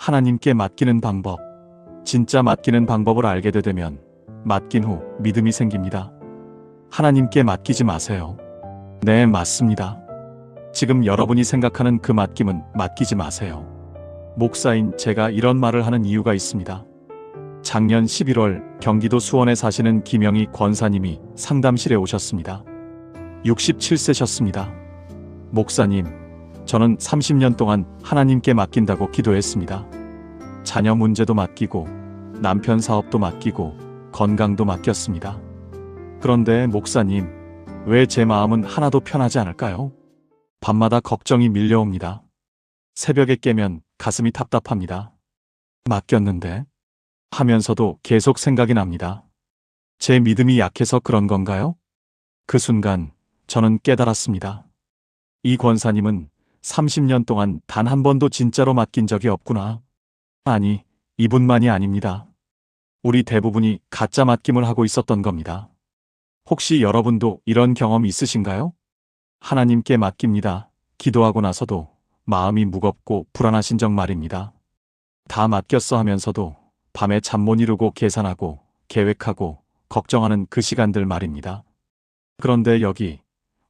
하나님께 맡기는 방법. 진짜 맡기는 방법을 알게 되면 맡긴 후 믿음이 생깁니다. 하나님께 맡기지 마세요. 네, 맞습니다. 지금 여러분이 생각하는 그 맡김은 맡기지 마세요. 목사인 제가 이런 말을 하는 이유가 있습니다. 작년 11월 경기도 수원에 사시는 김영희 권사님이 상담실에 오셨습니다. 67세셨습니다. 목사님, 저는 30년 동안 하나님께 맡긴다고 기도했습니다. 자녀 문제도 맡기고 남편 사업도 맡기고 건강도 맡겼습니다. 그런데 목사님, 왜 제 마음은 하나도 편하지 않을까요? 밤마다 걱정이 밀려옵니다. 새벽에 깨면 가슴이 답답합니다. 맡겼는데 하면서도 계속 생각이 납니다. 제 믿음이 약해서 그런 건가요? 그 순간 저는 깨달았습니다. 이 권사님은 30년 동안 단 한 번도 진짜로 맡긴 적이 없구나. 아니, 이분만이 아닙니다. 우리 대부분이 가짜 맡김을 하고 있었던 겁니다. 혹시 여러분도 이런 경험 있으신가요? 하나님께 맡깁니다. 기도하고 나서도 마음이 무겁고 불안하신 적 말입니다. 다 맡겼어 하면서도 밤에 잠 못 이루고 계산하고 계획하고 걱정하는 그 시간들 말입니다. 그런데 여기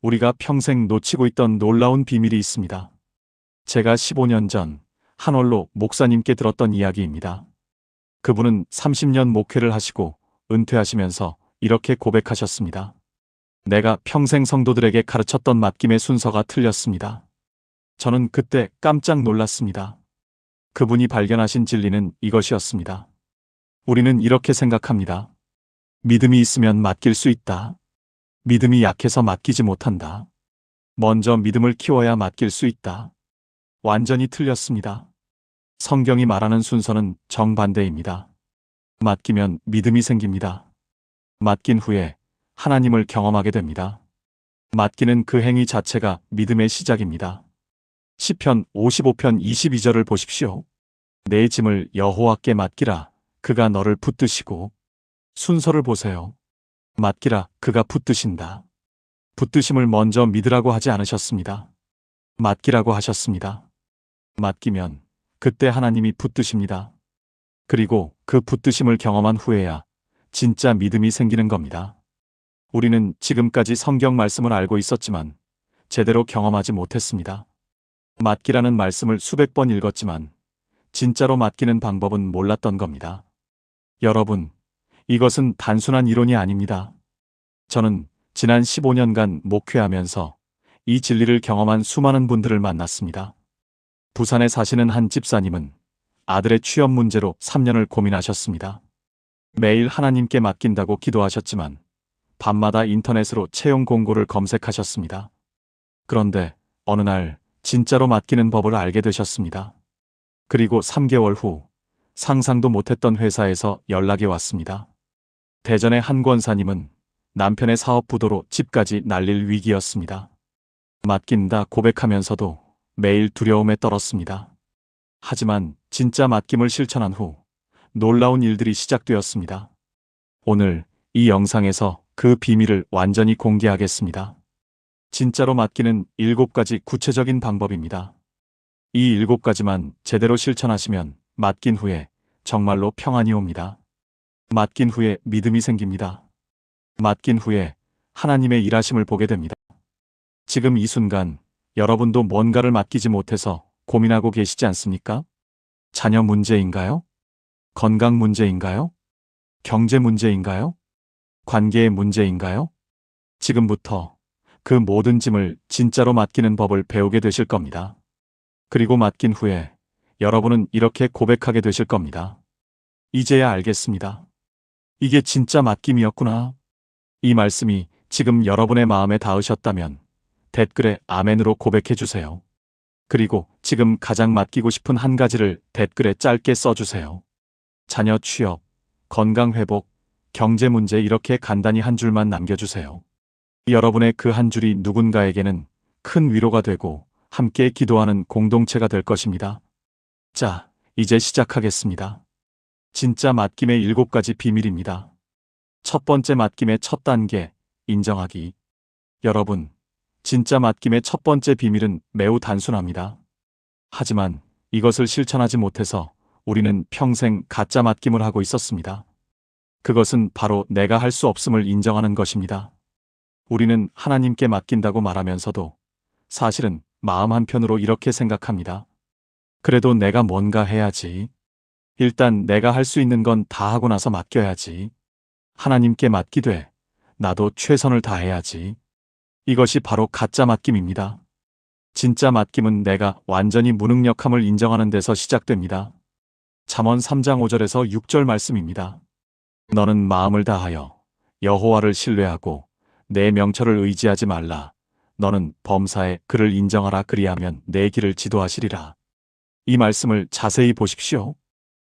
우리가 평생 놓치고 있던 놀라운 비밀이 있습니다. 제가 15년 전 한올로 목사님께 들었던 이야기입니다. 그분은 30년 목회를 하시고 은퇴하시면서 이렇게 고백하셨습니다. 내가 평생 성도들에게 가르쳤던 맡김의 순서가 틀렸습니다. 저는 그때 깜짝 놀랐습니다. 그분이 발견하신 진리는 이것이었습니다. 우리는 이렇게 생각합니다. 믿음이 있으면 맡길 수 있다. 믿음이 약해서 맡기지 못한다. 먼저 믿음을 키워야 맡길 수 있다. 완전히 틀렸습니다. 성경이 말하는 순서는 정반대입니다. 맡기면 믿음이 생깁니다. 맡긴 후에 하나님을 경험하게 됩니다. 맡기는 그 행위 자체가 믿음의 시작입니다. 시편 55편 22절을 보십시오. 내 짐을 여호와께 맡기라. 그가 너를 붙드시고. 순서를 보세요. 맡기라. 그가 붙드신다. 붙드심을 먼저 믿으라고 하지 않으셨습니다. 맡기라고 하셨습니다. 맡기면 그때 하나님이 붙드십니다. 그리고 그 붙드심을 경험한 후에야 진짜 믿음이 생기는 겁니다. 우리는 지금까지 성경 말씀을 알고 있었지만 제대로 경험하지 못했습니다. 맡기라는 말씀을 수백 번 읽었지만 진짜로 맡기는 방법은 몰랐던 겁니다. 여러분, 이것은 단순한 이론이 아닙니다. 저는 지난 15년간 목회하면서 이 진리를 경험한 수많은 분들을 만났습니다. 부산에 사시는 한 집사님은 아들의 취업 문제로 3년을 고민하셨습니다. 매일 하나님께 맡긴다고 기도하셨지만 밤마다 인터넷으로 채용 공고를 검색하셨습니다. 그런데 어느 날 진짜로 맡기는 법을 알게 되셨습니다. 그리고 3개월 후 상상도 못했던 회사에서 연락이 왔습니다. 대전의 한 권사님은 남편의 사업 부도로 집까지 날릴 위기였습니다. 맡긴다 고백하면서도 매일 두려움에 떨었습니다. 하지만 진짜 맡김을 실천한 후 놀라운 일들이 시작되었습니다. 오늘 이 영상에서 그 비밀을 완전히 공개하겠습니다. 진짜로 맡기는 7가지 구체적인 방법입니다. 이 7가지만 제대로 실천하시면 맡긴 후에 정말로 평안이 옵니다. 맡긴 후에 믿음이 생깁니다. 맡긴 후에 하나님의 일하심을 보게 됩니다. 지금 이 순간 여러분도 뭔가를 맡기지 못해서 고민하고 계시지 않습니까? 자녀 문제인가요? 건강 문제인가요? 경제 문제인가요? 관계의 문제인가요? 지금부터 그 모든 짐을 진짜로 맡기는 법을 배우게 되실 겁니다. 그리고 맡긴 후에 여러분은 이렇게 고백하게 되실 겁니다. 이제야 알겠습니다. 이게 진짜 맡김이었구나. 이 말씀이 지금 여러분의 마음에 닿으셨다면 댓글에 아멘으로 고백해 주세요. 그리고 지금 가장 맡기고 싶은 한 가지를 댓글에 짧게 써주세요. 자녀 취업, 건강 회복, 경제 문제 이렇게 간단히 한 줄만 남겨주세요. 여러분의 그 한 줄이 누군가에게는 큰 위로가 되고 함께 기도하는 공동체가 될 것입니다. 자, 이제 시작하겠습니다. 진짜 맡김의 7가지 비밀입니다. 첫 번째 맡김의 첫 단계, 인정하기. 여러분, 진짜 맡김의 첫 번째 비밀은 매우 단순합니다. 하지만 이것을 실천하지 못해서 우리는 평생 가짜 맡김을 하고 있었습니다. 그것은 바로 내가 할 수 없음을 인정하는 것입니다. 우리는 하나님께 맡긴다고 말하면서도 사실은 마음 한편으로 이렇게 생각합니다. 그래도 내가 뭔가 해야지. 일단 내가 할 수 있는 건 다 하고 나서 맡겨야지. 하나님께 맡기되 나도 최선을 다해야지. 이것이 바로 가짜 맡김입니다. 진짜 맡김은 내가 완전히 무능력함을 인정하는 데서 시작됩니다. 잠언 3장 5절에서 6절 말씀입니다. 너는 마음을 다하여 여호와를 신뢰하고 내 명철을 의지하지 말라. 너는 범사에 그를 인정하라. 그리하면 내 길을 지도하시리라. 이 말씀을 자세히 보십시오.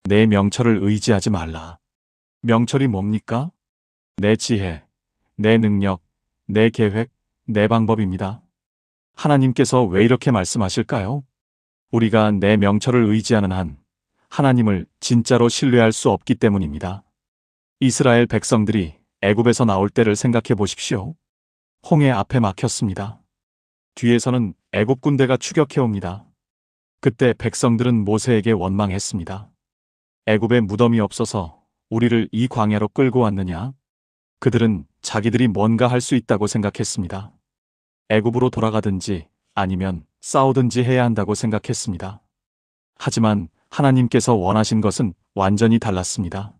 내 명철을 의지하지 말라. 명철이 뭡니까? 내 지혜, 내 능력, 내 계획, 내 방법입니다. 하나님께서 왜 이렇게 말씀하실까요? 우리가 내 명철을 의지하는 한 하나님을 진짜로 신뢰할 수 없기 때문입니다. 이스라엘 백성들이 애굽에서 나올 때를 생각해 보십시오. 홍해 앞에 막혔습니다. 뒤에서는 애굽 군대가 추격해 옵니다. 그때 백성들은 모세에게 원망했습니다. 애굽에 무덤이 없어서 우리를 이 광야로 끌고 왔느냐? 그들은 자기들이 뭔가 할 수 있다고 생각했습니다. 애굽으로 돌아가든지 아니면 싸우든지 해야 한다고 생각했습니다. 하지만 하나님께서 원하신 것은 완전히 달랐습니다.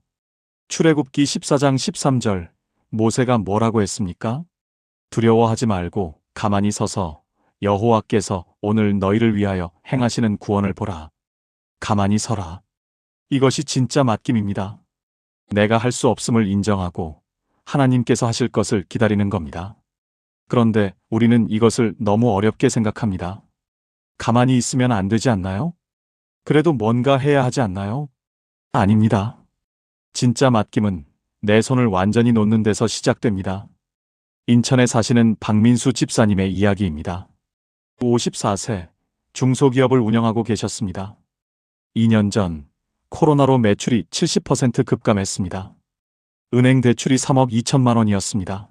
출애굽기 14장 13절 모세가 뭐라고 했습니까? 두려워하지 말고 가만히 서서 여호와께서 오늘 너희를 위하여 행하시는 구원을 보라. 가만히 서라. 이것이 진짜 맡김입니다. 내가 할 수 없음을 인정하고 하나님께서 하실 것을 기다리는 겁니다. 그런데 우리는 이것을 너무 어렵게 생각합니다. 가만히 있으면 안 되지 않나요? 그래도 뭔가 해야 하지 않나요? 아닙니다. 진짜 맡김은 내 손을 완전히 놓는 데서 시작됩니다. 인천에 사시는 박민수 집사님의 이야기입니다. 54세, 중소기업을 운영하고 계셨습니다. 2년 전 코로나로 매출이 70% 급감했습니다. 은행 대출이 3억 2천만 원이었습니다.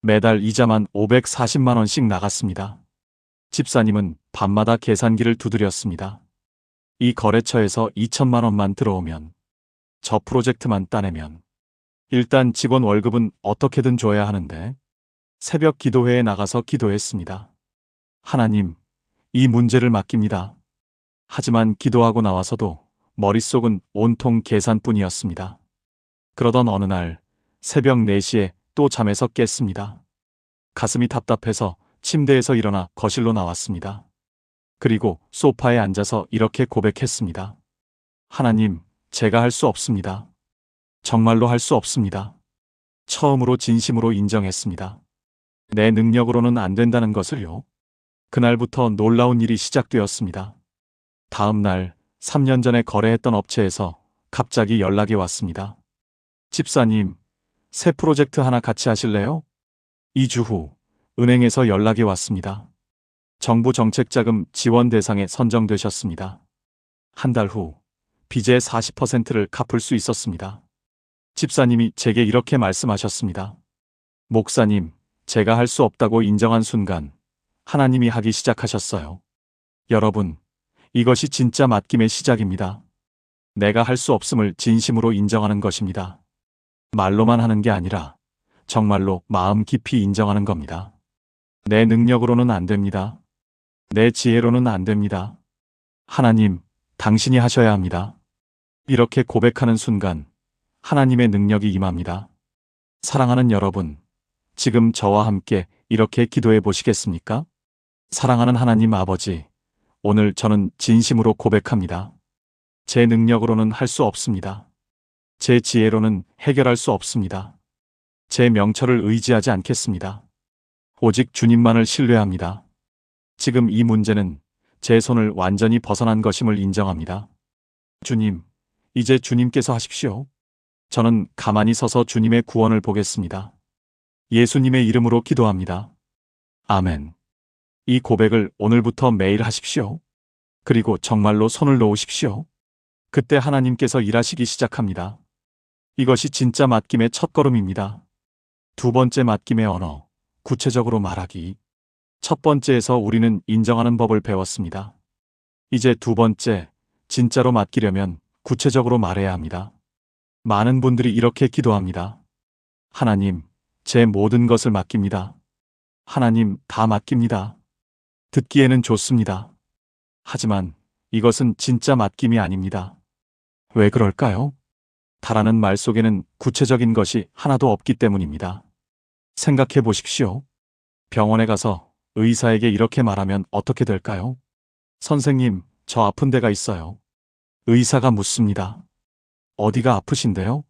매달 이자만 540만 원씩 나갔습니다. 집사님은 밤마다 계산기를 두드렸습니다. 이 거래처에서 2천만 원만 들어오면, 저 프로젝트만 따내면, 일단 직원 월급은 어떻게든 줘야 하는데, 새벽 기도회에 나가서 기도했습니다. 하나님, 이 문제를 맡깁니다. 하지만 기도하고 나와서도 머릿속은 온통 계산뿐이었습니다. 그러던 어느 날 새벽 4시에 또 잠에서 깼습니다. 가슴이 답답해서 침대에서 일어나 거실로 나왔습니다. 그리고 소파에 앉아서 이렇게 고백했습니다. 하나님, 제가 할 수 없습니다. 정말로 할 수 없습니다. 처음으로 진심으로 인정했습니다. 내 능력으로는 안 된다는 것을요. 그날부터 놀라운 일이 시작되었습니다. 다음 날 3년 전에 거래했던 업체에서 갑자기 연락이 왔습니다. 집사님, 새 프로젝트 하나 같이 하실래요? 2주 후 은행에서 연락이 왔습니다. 정부 정책자금 지원 대상에 선정되셨습니다. 한 달 후 빚의 40%를 갚을 수 있었습니다. 집사님이 제게 이렇게 말씀하셨습니다. 목사님, 제가 할 수 없다고 인정한 순간 하나님이 하기 시작하셨어요. 여러분, 이것이 진짜 맡김의 시작입니다. 내가 할 수 없음을 진심으로 인정하는 것입니다. 말로만 하는 게 아니라 정말로 마음 깊이 인정하는 겁니다. 내 능력으로는 안 됩니다. 내 지혜로는 안 됩니다. 하나님, 당신이 하셔야 합니다. 이렇게 고백하는 순간 하나님의 능력이 임합니다. 사랑하는 여러분, 지금 저와 함께 이렇게 기도해 보시겠습니까? 사랑하는 하나님 아버지, 오늘 저는 진심으로 고백합니다. 제 능력으로는 할 수 없습니다. 제 지혜로는 해결할 수 없습니다. 제 명철을 의지하지 않겠습니다. 오직 주님만을 신뢰합니다. 지금 이 문제는 제 손을 완전히 벗어난 것임을 인정합니다. 주님, 이제 주님께서 하십시오. 저는 가만히 서서 주님의 구원을 보겠습니다. 예수님의 이름으로 기도합니다. 아멘. 이 고백을 오늘부터 매일 하십시오. 그리고 정말로 손을 놓으십시오. 그때 하나님께서 일하시기 시작합니다. 이것이 진짜 맡김의 첫걸음입니다. 두 번째 맡김의 언어, 구체적으로 말하기. 첫 번째에서 우리는 인정하는 법을 배웠습니다. 이제 두 번째, 진짜로 맡기려면 구체적으로 말해야 합니다. 많은 분들이 이렇게 기도합니다. 하나님, 제 모든 것을 맡깁니다. 하나님, 다 맡깁니다. 듣기에는 좋습니다. 하지만 이것은 진짜 맡김이 아닙니다. 왜 그럴까요? 다라는 말 속에는 구체적인 것이 하나도 없기 때문입니다. 생각해 보십시오. 병원에 가서 의사에게 이렇게 말하면 어떻게 될까요? 선생님, 저 아픈 데가 있어요. 의사가 묻습니다. 어디가 아프신데요?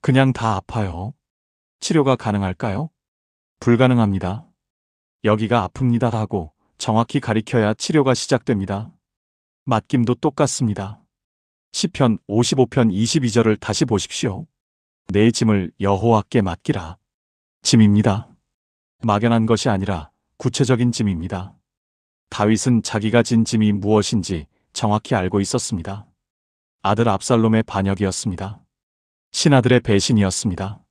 그냥 다 아파요. 치료가 가능할까요? 불가능합니다. 여기가 아픕니다 하고 정확히 가리켜야 치료가 시작됩니다. 맡김도 똑같습니다. 시편 55편 22절을 다시 보십시오. 내 짐을 여호와께 맡기라. 짐입니다. 막연한 것이 아니라 구체적인 짐입니다. 다윗은 자기가 진 짐이 무엇인지 정확히 알고 있었습니다. 아들 압살롬의 반역이었습니다. 신하들의 배신이었습니다.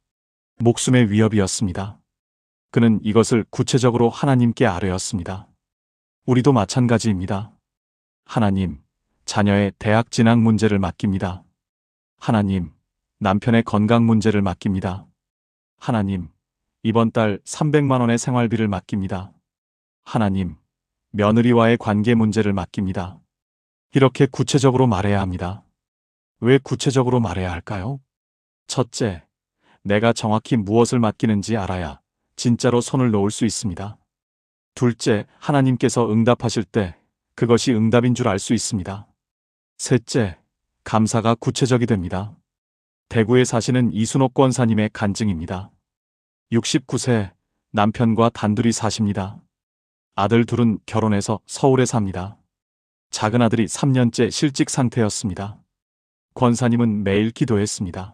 목숨의 위협이었습니다. 그는 이것을 구체적으로 하나님께 아뢰었습니다. 우리도 마찬가지입니다. 하나님, 자녀의 대학 진학 문제를 맡깁니다. 하나님, 남편의 건강 문제를 맡깁니다. 하나님, 이번 달 300만 원의 생활비를 맡깁니다. 하나님, 며느리와의 관계 문제를 맡깁니다. 이렇게 구체적으로 말해야 합니다. 왜 구체적으로 말해야 할까요? 첫째, 내가 정확히 무엇을 맡기는지 알아야 진짜로 손을 놓을 수 있습니다. 둘째, 하나님께서 응답하실 때 그것이 응답인 줄 알 수 있습니다. 셋째, 감사가 구체적이 됩니다. 대구에 사시는 이순옥 권사님의 간증입니다. 69세, 남편과 단둘이 사십니다. 아들 둘은 결혼해서 서울에 삽니다. 작은 아들이 3년째 실직 상태였습니다. 권사님은 매일 기도했습니다.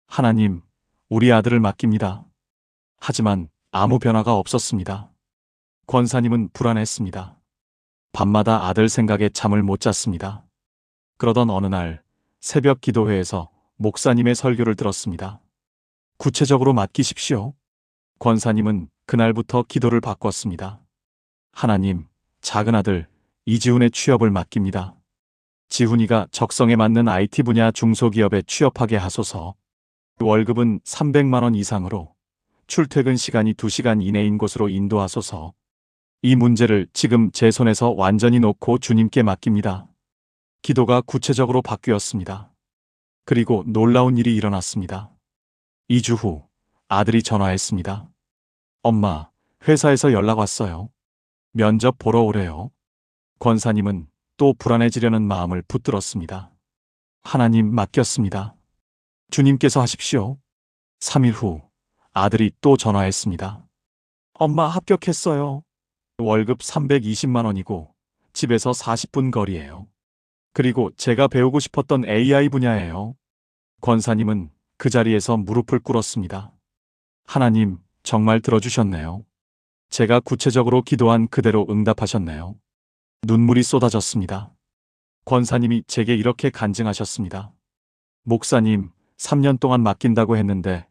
하나님, 우리 아들을 맡깁니다. 하지만 아무 변화가 없었습니다. 권사님은 불안했습니다. 밤마다 아들 생각에 잠을 못 잤습니다. 그러던 어느 날 새벽 기도회에서 목사님의 설교를 들었습니다. 구체적으로 맡기십시오. 권사님은 그날부터 기도를 바꿨습니다. 하나님, 작은 아들 이지훈의 취업을 맡깁니다. 지훈이가 적성에 맞는 IT 분야 중소기업에 취업하게 하소서. 월급은 300만 원 이상으로 출퇴근 시간이 2시간 이내인 곳으로 인도하소서. 이 문제를 지금 제 손에서 완전히 놓고 주님께 맡깁니다. 기도가 구체적으로 바뀌었습니다. 그리고 놀라운 일이 일어났습니다. 2주 후 아들이 전화했습니다. 엄마, 회사에서 연락 왔어요. 면접 보러 오래요. 권사님은 또 불안해지려는 마음을 붙들었습니다. 하나님 맡겼습니다. 주님께서 하십시오. 3일 후 아들이 또 전화했습니다. 엄마 합격했어요. 월급 320만 원이고 집에서 40분 거리예요. 그리고 제가 배우고 싶었던 AI 분야예요. 권사님은 그 자리에서 무릎을 꿇었습니다. 하나님, 정말 들어주셨네요. 제가 구체적으로 기도한 그대로 응답하셨네요. 눈물이 쏟아졌습니다. 권사님이 제게 이렇게 간증하셨습니다. 목사님, 3년 동안 맡긴다고 했는데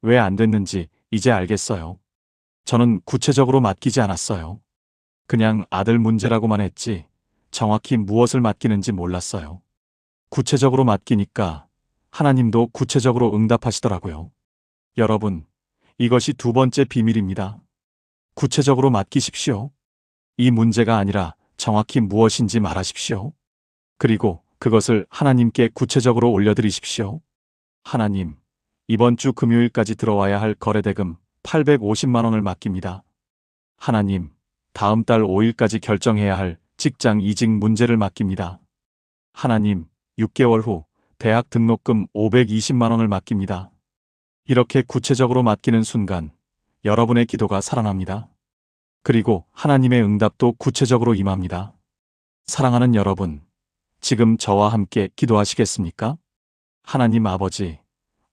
왜 안 됐는지 이제 알겠어요. 저는 구체적으로 맡기지 않았어요. 그냥 아들 문제라고만 했지 정확히 무엇을 맡기는지 몰랐어요. 구체적으로 맡기니까 하나님도 구체적으로 응답하시더라고요. 여러분, 이것이 두 번째 비밀입니다. 구체적으로 맡기십시오. 이 문제가 아니라 정확히 무엇인지 말하십시오. 그리고 그것을 하나님께 구체적으로 올려드리십시오. 하나님, 이번 주 금요일까지 들어와야 할 거래대금 850만 원을 맡깁니다. 하나님, 다음 달 5일까지 결정해야 할 직장 이직 문제를 맡깁니다. 하나님, 6개월 후 대학 등록금 520만 원을 맡깁니다. 이렇게 구체적으로 맡기는 순간 여러분의 기도가 살아납니다. 그리고 하나님의 응답도 구체적으로 임합니다. 사랑하는 여러분, 지금 저와 함께 기도하시겠습니까? 하나님 아버지,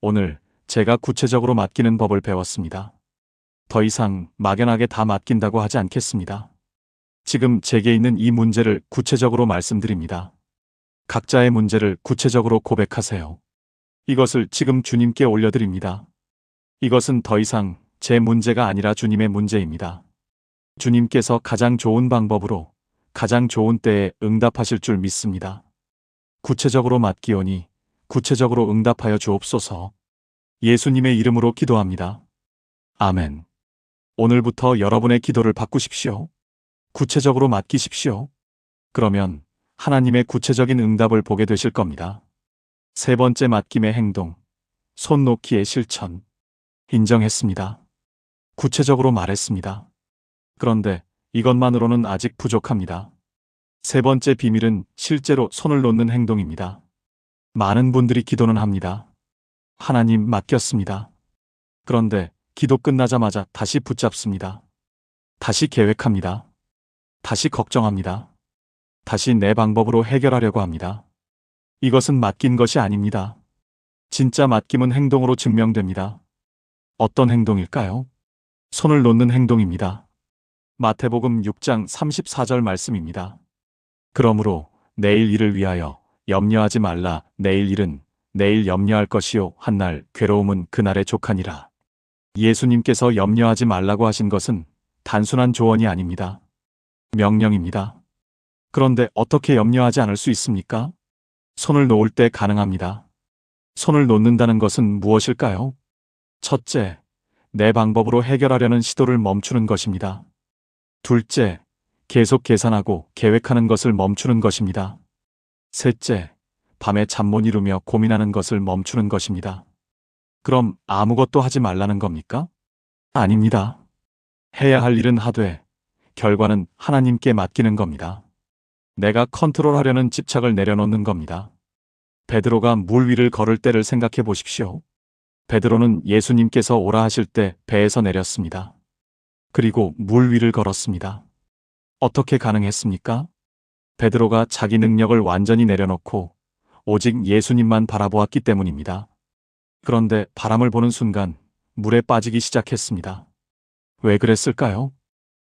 오늘 제가 구체적으로 맡기는 법을 배웠습니다. 더 이상 막연하게 다 맡긴다고 하지 않겠습니다. 지금 제게 있는 이 문제를 구체적으로 말씀드립니다. 각자의 문제를 구체적으로 고백하세요. 이것을 지금 주님께 올려드립니다. 이것은 더 이상 제 문제가 아니라 주님의 문제입니다. 주님께서 가장 좋은 방법으로 가장 좋은 때에 응답하실 줄 믿습니다. 구체적으로 맡기오니 구체적으로 응답하여 주옵소서. 예수님의 이름으로 기도합니다. 아멘. 오늘부터 여러분의 기도를 바꾸십시오. 구체적으로 맡기십시오. 그러면 하나님의 구체적인 응답을 보게 되실 겁니다. 세 번째 맡김의 행동, 손 놓기의 실천. 인정했습니다. 구체적으로 말했습니다. 그런데 이것만으로는 아직 부족합니다. 세 번째 비밀은 실제로 손을 놓는 행동입니다. 많은 분들이 기도는 합니다. 하나님 맡겼습니다. 그런데 기도 끝나자마자 다시 붙잡습니다. 다시 계획합니다. 다시 걱정합니다. 다시 내 방법으로 해결하려고 합니다. 이것은 맡긴 것이 아닙니다. 진짜 맡김은 행동으로 증명됩니다. 어떤 행동일까요? 손을 놓는 행동입니다. 마태복음 6장 34절 말씀입니다. 그러므로 내일 일을 위하여 염려하지 말라. 내일 일은 내일 염려할 것이요 한날 괴로움은 그날의 족하니라. 예수님께서 염려하지 말라고 하신 것은 단순한 조언이 아닙니다. 명령입니다. 그런데 어떻게 염려하지 않을 수 있습니까? 손을 놓을 때 가능합니다. 손을 놓는다는 것은 무엇일까요? 첫째, 내 방법으로 해결하려는 시도를 멈추는 것입니다. 둘째, 계속 계산하고 계획하는 것을 멈추는 것입니다. 셋째, 밤에 잠 못 이루며 고민하는 것을 멈추는 것입니다. 그럼 아무것도 하지 말라는 겁니까? 아닙니다. 해야 할 일은 하되 결과는 하나님께 맡기는 겁니다. 내가 컨트롤하려는 집착을 내려놓는 겁니다. 베드로가 물 위를 걸을 때를 생각해 보십시오. 베드로는 예수님께서 오라 하실 때 배에서 내렸습니다. 그리고 물 위를 걸었습니다. 어떻게 가능했습니까? 베드로가 자기 능력을 완전히 내려놓고 오직 예수님만 바라보았기 때문입니다. 그런데 바람을 보는 순간 물에 빠지기 시작했습니다. 왜 그랬을까요?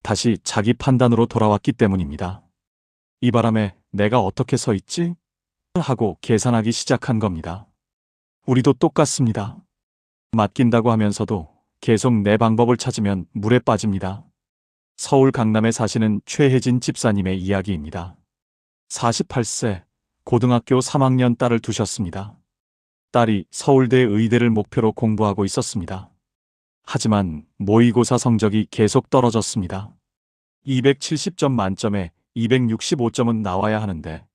다시 자기 판단으로 돌아왔기 때문입니다. 이 바람에 내가 어떻게 서 있지? 하고 계산하기 시작한 겁니다. 우리도 똑같습니다. 맡긴다고 하면서도 계속 내 방법을 찾으면 물에 빠집니다. 서울 강남에 사시는 최혜진 집사님의 이야기입니다. 48세 고등학교 3학년 딸을 두셨습니다. 딸이 서울대 의대를 목표로 공부하고 있었습니다. 하지만 모의고사 성적이 계속 떨어졌습니다. 270점 만점에 265점은 나와야 하는데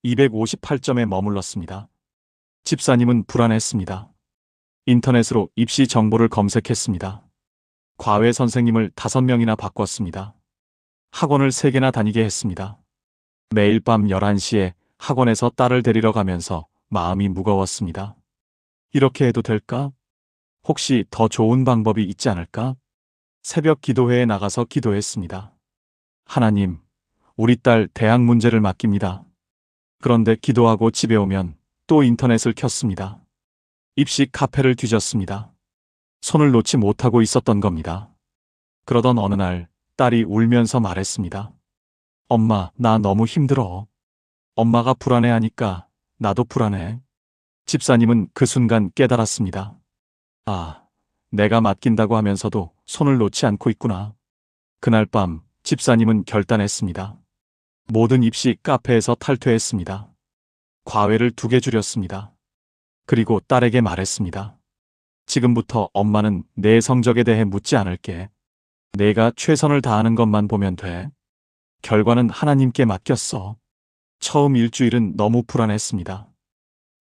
258점에 머물렀습니다. 집사님은 불안했습니다. 인터넷으로 입시 정보를 검색했습니다. 과외 선생님을 5명이나 바꿨습니다. 학원을 3개나 다니게 했습니다. 매일 밤 11시에 학원에서 딸을 데리러 가면서 마음이 무거웠습니다. 이렇게 해도 될까? 혹시 더 좋은 방법이 있지 않을까? 새벽 기도회에 나가서 기도했습니다. 하나님, 우리 딸 대학 문제를 맡깁니다. 그런데 기도하고 집에 오면 또 인터넷을 켰습니다. 입시 카페를 뒤졌습니다. 손을 놓지 못하고 있었던 겁니다. 그러던 어느 날 딸이 울면서 말했습니다. 엄마, 나 너무 힘들어. 엄마가 불안해하니까 나도 불안해. 집사님은 그 순간 깨달았습니다. 아, 내가 맡긴다고 하면서도 손을 놓지 않고 있구나. 그날 밤 집사님은 결단했습니다. 모든 입시 카페에서 탈퇴했습니다. 과외를 2개 줄였습니다. 그리고 딸에게 말했습니다. 지금부터 엄마는 내 성적에 대해 묻지 않을게. 내가 최선을 다하는 것만 보면 돼. 결과는 하나님께 맡겼어. 처음 일주일은 너무 불안했습니다.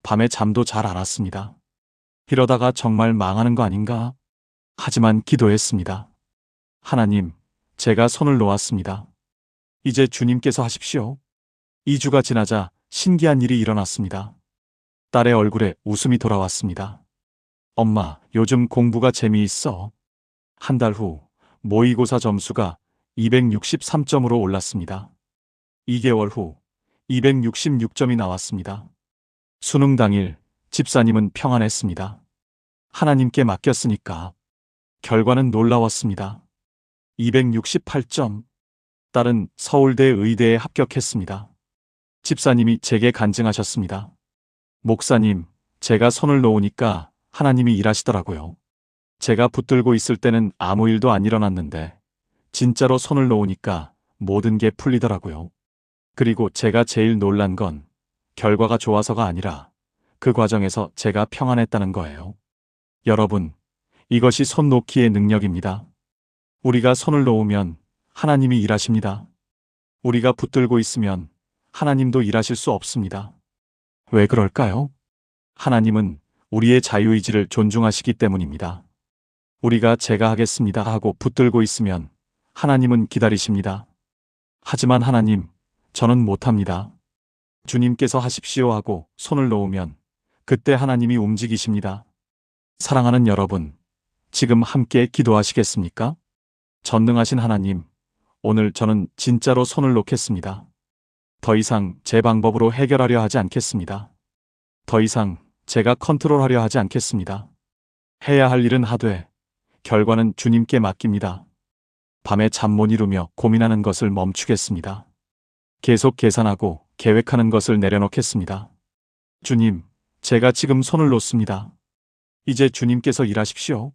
밤에 잠도 잘 안 왔습니다. 이러다가 정말 망하는 거 아닌가? 하지만 기도했습니다. 하나님, 제가 손을 놓았습니다. 이제 주님께서 하십시오. 2주가 지나자 신기한 일이 일어났습니다. 딸의 얼굴에 웃음이 돌아왔습니다. 엄마, 요즘 공부가 재미있어. 한 달 후 모의고사 점수가 263점으로 올랐습니다. 2개월 후 266점이 나왔습니다. 수능 당일 집사님은 평안했습니다. 하나님께 맡겼으니까. 결과는 놀라웠습니다. 268점. 딸은 서울대 의대에 합격했습니다. 집사님이 제게 간증하셨습니다. 목사님, 제가 손을 놓으니까 하나님이 일하시더라고요. 제가 붙들고 있을 때는 아무 일도 안 일어났는데 진짜로 손을 놓으니까 모든 게 풀리더라고요. 그리고 제가 제일 놀란 건 결과가 좋아서가 아니라 그 과정에서 제가 평안했다는 거예요. 여러분, 이것이 손 놓기의 능력입니다. 우리가 손을 놓으면 하나님이 일하십니다. 우리가 붙들고 있으면 하나님도 일하실 수 없습니다. 왜 그럴까요? 하나님은 우리의 자유의지를 존중하시기 때문입니다. 우리가 제가 하겠습니다 하고 붙들고 있으면 하나님은 기다리십니다. 하지만 하나님, 저는 못합니다. 주님께서 하십시오 하고 손을 놓으면 그때 하나님이 움직이십니다. 사랑하는 여러분, 지금 함께 기도하시겠습니까? 전능하신 하나님, 오늘 저는 진짜로 손을 놓겠습니다. 더 이상 제 방법으로 해결하려 하지 않겠습니다. 더 이상 제가 컨트롤하려 하지 않겠습니다. 해야 할 일은 하되 결과는 주님께 맡깁니다. 밤에 잠 못 이루며 고민하는 것을 멈추겠습니다. 계속 계산하고 계획하는 것을 내려놓겠습니다. 주님, 제가 지금 손을 놓습니다. 이제 주님께서 일하십시오.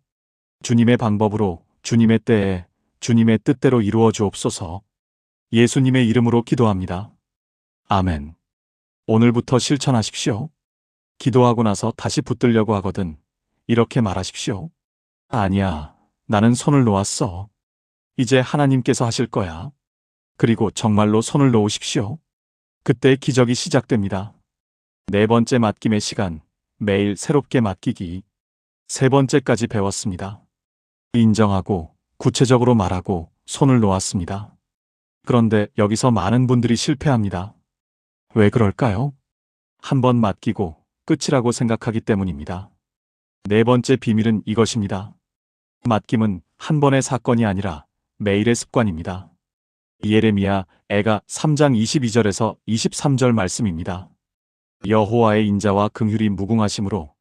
주님의 방법으로, 주님의 때에, 주님의 뜻대로 이루어 주옵소서. 예수님의 이름으로 기도합니다. 아멘. 오늘부터 실천하십시오. 기도하고 나서 다시 붙들려고 하거든 이렇게 말하십시오. 아니야, 나는 손을 놓았어. 이제 하나님께서 하실 거야. 그리고 정말로 손을 놓으십시오. 그때 기적이 시작됩니다. 네 번째 맡김의 시간, 매일 새롭게 맡기기. 세 번째까지 배웠습니다. 인정하고 구체적으로 말하고 손을 놓았습니다. 그런데 여기서 많은 분들이 실패합니다. 왜 그럴까요? 한 번 맡기고 끝이라고 생각하기 때문입니다. 네 번째 비밀은 이것입니다. 맡김은 한 번의 사건이 아니라 매일의 습관입니다. 예레미야 애가 3장 22절에서 23절 말씀입니다. 여호와의 인자와 긍휼이 무궁하심으로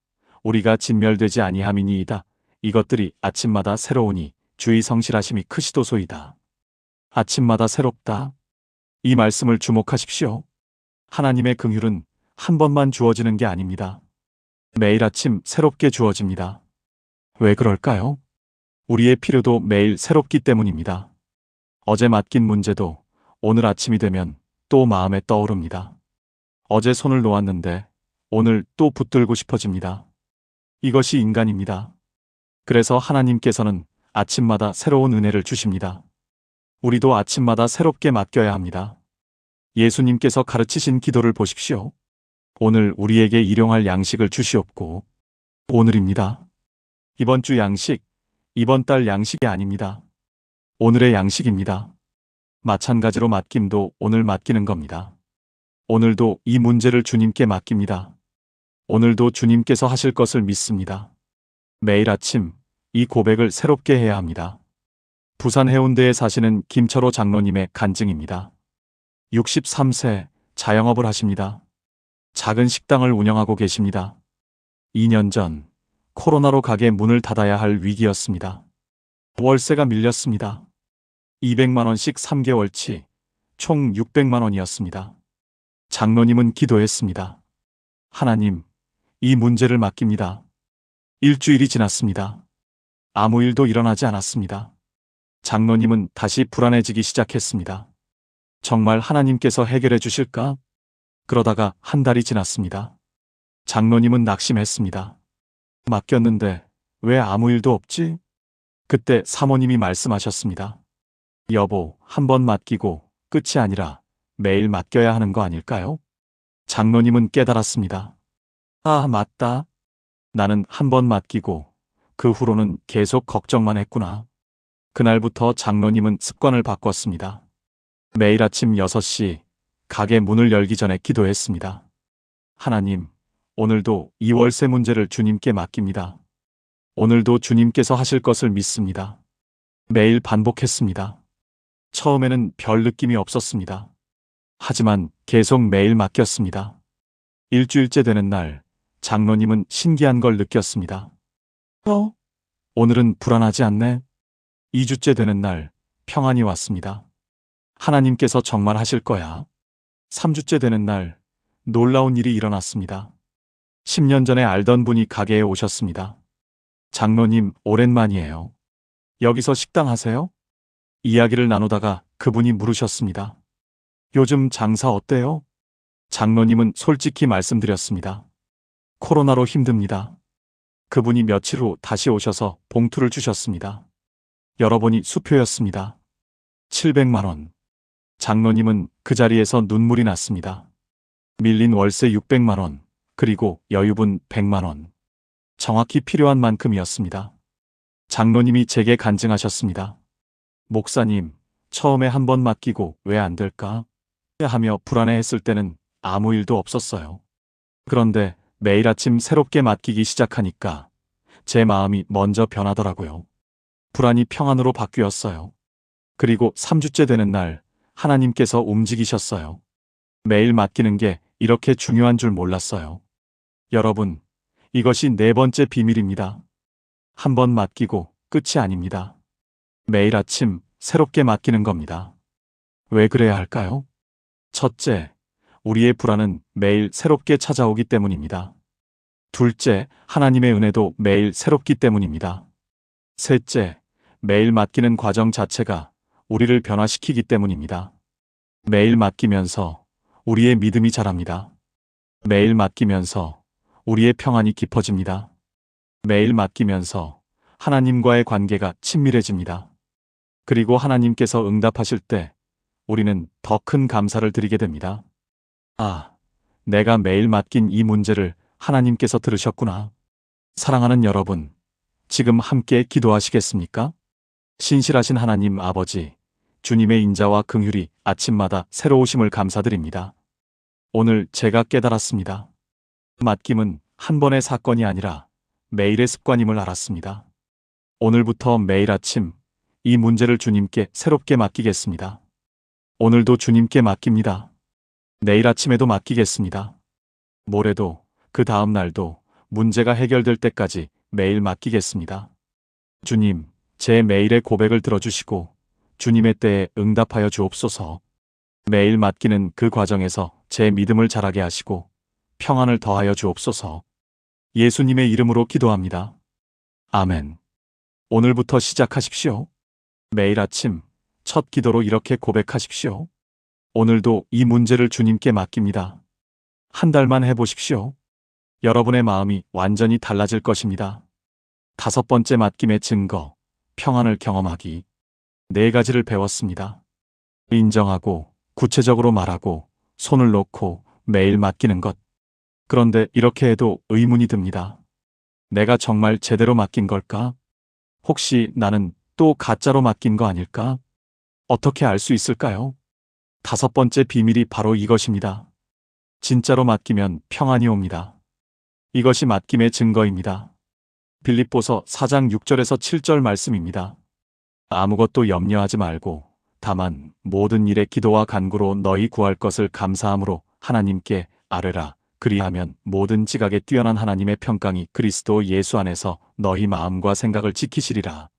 우리가 진멸되지 아니함이니이다. 이것들이 아침마다 새로우니 주의 성실하심이 크시도소이다. 아침마다 새롭다. 이 말씀을 주목하십시오. 하나님의 긍휼은 한 번만 주어지는 게 아닙니다. 매일 아침 새롭게 주어집니다. 왜 그럴까요? 우리의 필요도 매일 새롭기 때문입니다. 어제 맡긴 문제도 오늘 아침이 되면 또 마음에 떠오릅니다. 어제 손을 놓았는데 오늘 또 붙들고 싶어집니다. 이것이 인간입니다. 그래서 하나님께서는 아침마다 새로운 은혜를 주십니다. 우리도 아침마다 새롭게 맡겨야 합니다. 예수님께서 가르치신 기도를 보십시오. 오늘 우리에게 일용할 양식을 주시옵고. 오늘입니다. 이번 주 양식, 이번 달 양식이 아닙니다. 오늘의 양식입니다. 마찬가지로 맡김도 오늘 맡기는 겁니다. 오늘도 이 문제를 주님께 맡깁니다. 오늘도 주님께서 하실 것을 믿습니다. 매일 아침 이 고백을 새롭게 해야 합니다. 부산 해운대에 사시는 김철호 장로님의 간증입니다. 63세 자영업을 하십니다. 작은 식당을 운영하고 계십니다. 2년 전 코로나로 가게 문을 닫아야 할 위기였습니다. 월세가 밀렸습니다. 200만 원씩 3개월치 총 600만 원이었습니다. 장로님은 기도했습니다. 하나님, 이 문제를 맡깁니다. 일주일이 지났습니다. 아무 일도 일어나지 않았습니다. 장로님은 다시 불안해지기 시작했습니다. 정말 하나님께서 해결해 주실까? 그러다가 한 달이 지났습니다. 장로님은 낙심했습니다. 맡겼는데 왜 아무 일도 없지? 그때 사모님이 말씀하셨습니다. 여보, 한 번 맡기고 끝이 아니라 매일 맡겨야 하는 거 아닐까요? 장로님은 깨달았습니다. 아, 맞다. 나는 한 번 맡기고 그 후로는 계속 걱정만 했구나. 그날부터 장로님은 습관을 바꿨습니다. 매일 아침 6시 가게 문을 열기 전에 기도했습니다. 하나님, 오늘도 이 월세 문제를 주님께 맡깁니다. 오늘도 주님께서 하실 것을 믿습니다. 매일 반복했습니다. 처음에는 별 느낌이 없었습니다. 하지만 계속 매일 맡겼습니다. 일주일째 되는 날, 장로님은 신기한 걸 느꼈습니다. 오늘은 불안하지 않네? 2주째 되는 날, 평안이 왔습니다. 하나님께서 정말 하실 거야. 3주째 되는 날, 놀라운 일이 일어났습니다. 10년 전에 알던 분이 가게에 오셨습니다. 장로님, 오랜만이에요. 여기서 식당 하세요? 이야기를 나누다가 그분이 물으셨습니다. 요즘 장사 어때요? 장로님은 솔직히 말씀드렸습니다. 코로나로 힘듭니다. 그분이 며칠 후 다시 오셔서 봉투를 주셨습니다. 열어보니 수표였습니다. 700만 원. 장로님은 그 자리에서 눈물이 났습니다. 밀린 월세 600만 원, 그리고 여유분 100만 원. 정확히 필요한 만큼이었습니다. 장로님이 제게 간증하셨습니다. 목사님, 처음에 한 번 맡기고 왜 안 될까? 하며 불안해했을 때는 아무 일도 없었어요. 그런데 매일 아침 새롭게 맡기기 시작하니까 제 마음이 먼저 변하더라고요. 불안이 평안으로 바뀌었어요. 그리고 3주째 되는 날 하나님께서 움직이셨어요. 매일 맡기는 게 이렇게 중요한 줄 몰랐어요. 여러분, 이것이 네 번째 비밀입니다. 한 번 맡기고 끝이 아닙니다. 매일 아침 새롭게 맡기는 겁니다. 왜 그래야 할까요? 첫째, 우리의 불안은 매일 새롭게 찾아오기 때문입니다. 둘째, 하나님의 은혜도 매일 새롭기 때문입니다. 셋째, 매일 맡기는 과정 자체가 우리를 변화시키기 때문입니다. 매일 맡기면서 우리의 믿음이 자랍니다. 매일 맡기면서 우리의 평안이 깊어집니다. 매일 맡기면서 하나님과의 관계가 친밀해집니다. 그리고 하나님께서 응답하실 때 우리는 더 큰 감사를 드리게 됩니다. 아, 내가 매일 맡긴 이 문제를 하나님께서 들으셨구나. 사랑하는 여러분, 지금 함께 기도하시겠습니까? 신실하신 하나님 아버지, 주님의 인자와 긍휼이 아침마다 새로우심을 감사드립니다. 오늘 제가 깨달았습니다. 맡김은 한 번의 사건이 아니라 매일의 습관임을 알았습니다. 오늘부터 매일 아침 이 문제를 주님께 새롭게 맡기겠습니다. 오늘도 주님께 맡깁니다. 내일 아침에도 맡기겠습니다. 모레도, 그 다음 날도 문제가 해결될 때까지 매일 맡기겠습니다. 주님, 제 매일의 고백을 들어주시고 주님의 때에 응답하여 주옵소서. 매일 맡기는 그 과정에서 제 믿음을 자라게 하시고 평안을 더하여 주옵소서. 예수님의 이름으로 기도합니다. 아멘. 오늘부터 시작하십시오. 매일 아침 첫 기도로 이렇게 고백하십시오. 오늘도 이 문제를 주님께 맡깁니다. 한 달만 해보십시오. 여러분의 마음이 완전히 달라질 것입니다. 다섯 번째 맡김의 증거, 평안을 경험하기. 네 가지를 배웠습니다. 인정하고, 구체적으로 말하고, 손을 놓고 매일 맡기는 것. 그런데 이렇게 해도 의문이 듭니다. 내가 정말 제대로 맡긴 걸까? 혹시 나는 또 가짜로 맡긴 거 아닐까? 어떻게 알 수 있을까요? 다섯 번째 비밀이 바로 이것입니다. 진짜로 맡기면 평안이 옵니다. 이것이 맡김의 증거입니다. 빌립보서 4장 6절에서 7절 말씀입니다. 아무것도 염려하지 말고 다만 모든 일에 기도와 간구로 너희 구할 것을 감사함으로 하나님께 아뢰라. 그리하면 모든 지각에 뛰어난 하나님의 평강이 그리스도 예수 안에서 너희 마음과 생각을 지키시리라.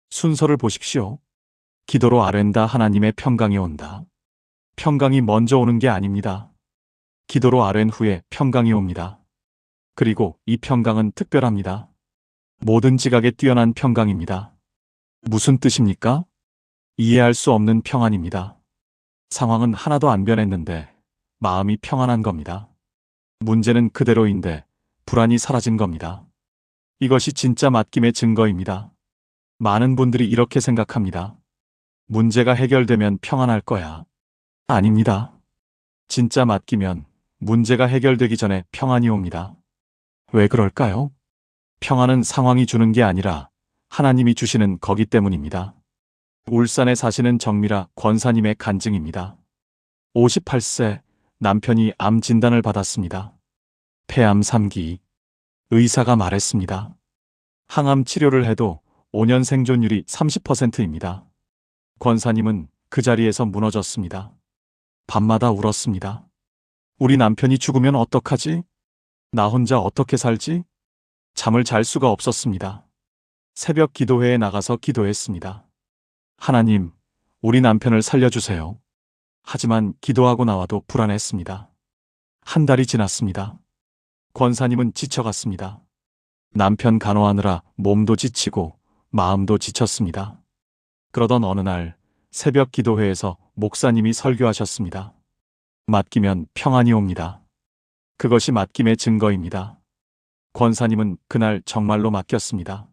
순서를 보십시오. 기도로 아뢰다 하나님의 평강이 온다. 평강이 먼저 오는 게 아닙니다. 기도로 아뢰는 후에 평강이 옵니다. 그리고 이 평강은 특별합니다. 모든 지각에 뛰어난 평강입니다. 무슨 뜻입니까? 이해할 수 없는 평안입니다. 상황은 하나도 안 변했는데 마음이 평안한 겁니다. 문제는 그대로인데 불안이 사라진 겁니다. 이것이 진짜 맡김의 증거입니다. 많은 분들이 이렇게 생각합니다. 문제가 해결되면 평안할 거야. 아닙니다. 진짜 맡기면 문제가 해결되기 전에 평안이 옵니다. 왜 그럴까요? 평안은 상황이 주는 게 아니라 하나님이 주시는 거기 때문입니다. 울산에 사시는 정미라 권사님의 간증입니다. 58세 남편이 암 진단을 받았습니다. 폐암 3기. 의사가 말했습니다. 항암 치료를 해도 5년 생존율이 30%입니다. 권사님은 그 자리에서 무너졌습니다. 밤마다 울었습니다. 우리 남편이 죽으면 어떡하지? 나 혼자 어떻게 살지? 잠을 잘 수가 없었습니다. 새벽 기도회에 나가서 기도했습니다. 하나님, 우리 남편을 살려주세요. 하지만 기도하고 나와도 불안했습니다. 한 달이 지났습니다. 권사님은 지쳐갔습니다. 남편 간호하느라 몸도 지치고 마음도 지쳤습니다. 그러던 어느 날 새벽 기도회에서 목사님이 설교하셨습니다. 맡기면 평안이 옵니다. 그것이 맡김의 증거입니다. 권사님은 그날 정말로 맡겼습니다.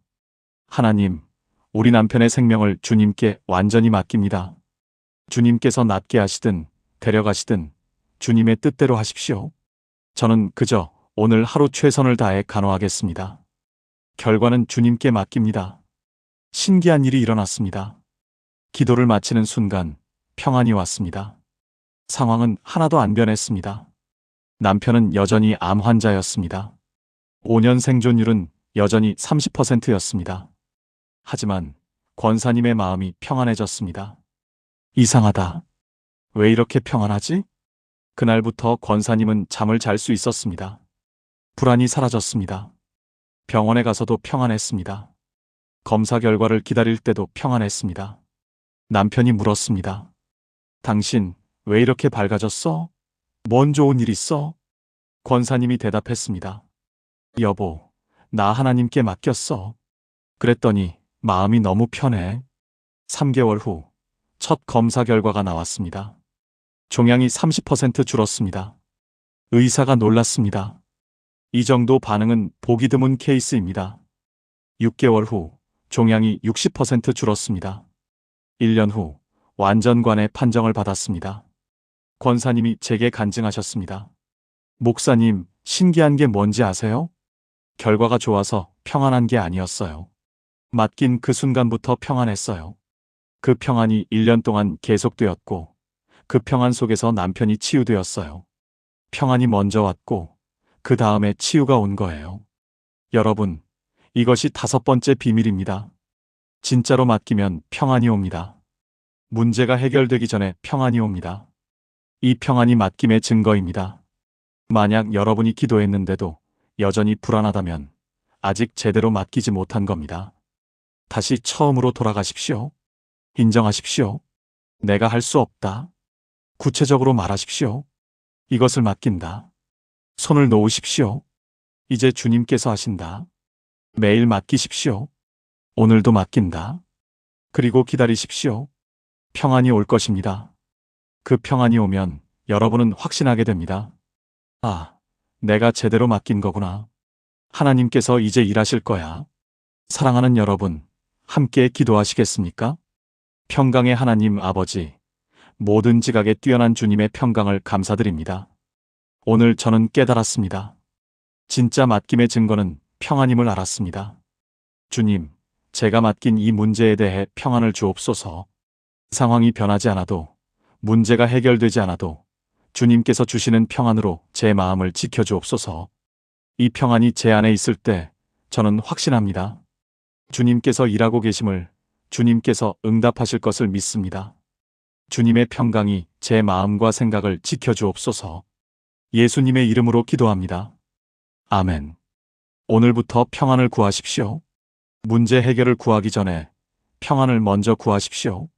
하나님, 우리 남편의 생명을 주님께 완전히 맡깁니다. 주님께서 낫게 하시든 데려가시든 주님의 뜻대로 하십시오. 저는 그저 오늘 하루 최선을 다해 간호하겠습니다. 결과는 주님께 맡깁니다. 신기한 일이 일어났습니다. 기도를 마치는 순간 평안이 왔습니다. 상황은 하나도 안 변했습니다. 남편은 여전히 암 환자였습니다. 5년 생존율은 여전히 30%였습니다. 하지만 권사님의 마음이 평안해졌습니다. 이상하다. 왜 이렇게 평안하지? 그날부터 권사님은 잠을 잘 수 있었습니다. 불안이 사라졌습니다. 병원에 가서도 평안했습니다. 검사 결과를 기다릴 때도 평안했습니다. 남편이 물었습니다. 당신 왜 이렇게 밝아졌어? 뭔 좋은 일 있어? 권사님이 대답했습니다. 여보, 나 하나님께 맡겼어. 그랬더니 마음이 너무 편해. 3개월 후 첫 검사 결과가 나왔습니다. 종양이 30% 줄었습니다. 의사가 놀랐습니다. 이 정도 반응은 보기 드문 케이스입니다. 6개월 후 종양이 60% 줄었습니다. 1년 후 완전관의 판정을 받았습니다. 권사님이 제게 간증하셨습니다. 목사님, 신기한 게 뭔지 아세요? 결과가 좋아서 평안한 게 아니었어요. 맡긴 그 순간부터 평안했어요. 그 평안이 1년 동안 계속되었고 그 평안 속에서 남편이 치유되었어요. 평안이 먼저 왔고 그 다음에 치유가 온 거예요. 여러분, 이것이 5번째 비밀입니다. 진짜로 맡기면 평안이 옵니다. 문제가 해결되기 전에 평안이 옵니다. 이 평안이 맡김의 증거입니다. 만약 여러분이 기도했는데도 여전히 불안하다면 아직 제대로 맡기지 못한 겁니다. 다시 처음으로 돌아가십시오. 인정하십시오. 내가 할 수 없다. 구체적으로 말하십시오. 이것을 맡긴다. 손을 놓으십시오. 이제 주님께서 하신다. 매일 맡기십시오. 오늘도 맡긴다. 그리고 기다리십시오. 평안이 올 것입니다. 그 평안이 오면 여러분은 확신하게 됩니다. 아, 내가 제대로 맡긴 거구나. 하나님께서 이제 일하실 거야. 사랑하는 여러분, 함께 기도하시겠습니까? 평강의 하나님 아버지, 모든 지각에 뛰어난 주님의 평강을 감사드립니다. 오늘 저는 깨달았습니다. 진짜 맡김의 증거는 평안임을 알았습니다. 주님, 제가 맡긴 이 문제에 대해 평안을 주옵소서. 상황이 변하지 않아도, 문제가 해결되지 않아도 주님께서 주시는 평안으로 제 마음을 지켜주옵소서. 이 평안이 제 안에 있을 때 저는 확신합니다. 주님께서 일하고 계심을, 주님께서 응답하실 것을 믿습니다. 주님의 평강이 제 마음과 생각을 지켜주옵소서. 예수님의 이름으로 기도합니다. 아멘. 오늘부터 평안을 구하십시오. 문제 해결을 구하기 전에 평안을 먼저 구하십시오.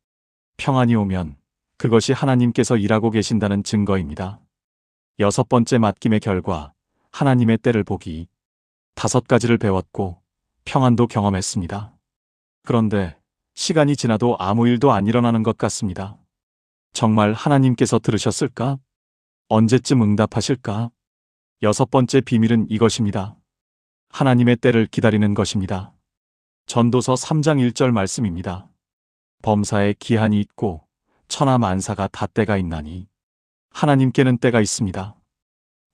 평안이 오면 그것이 하나님께서 일하고 계신다는 증거입니다. 6번째 맡김의 결과, 하나님의 때를 보기. 5가지를 배웠고 평안도 경험했습니다. 그런데 시간이 지나도 아무 일도 안 일어나는 것 같습니다. 정말 하나님께서 들으셨을까? 언제쯤 응답하실까? 6번째 비밀은 이것입니다. 하나님의 때를 기다리는 것입니다. 전도서 3장 1절 말씀입니다. 범사에 기한이 있고 천하 만사가 다 때가 있나니 하나님께는 때가 있습니다.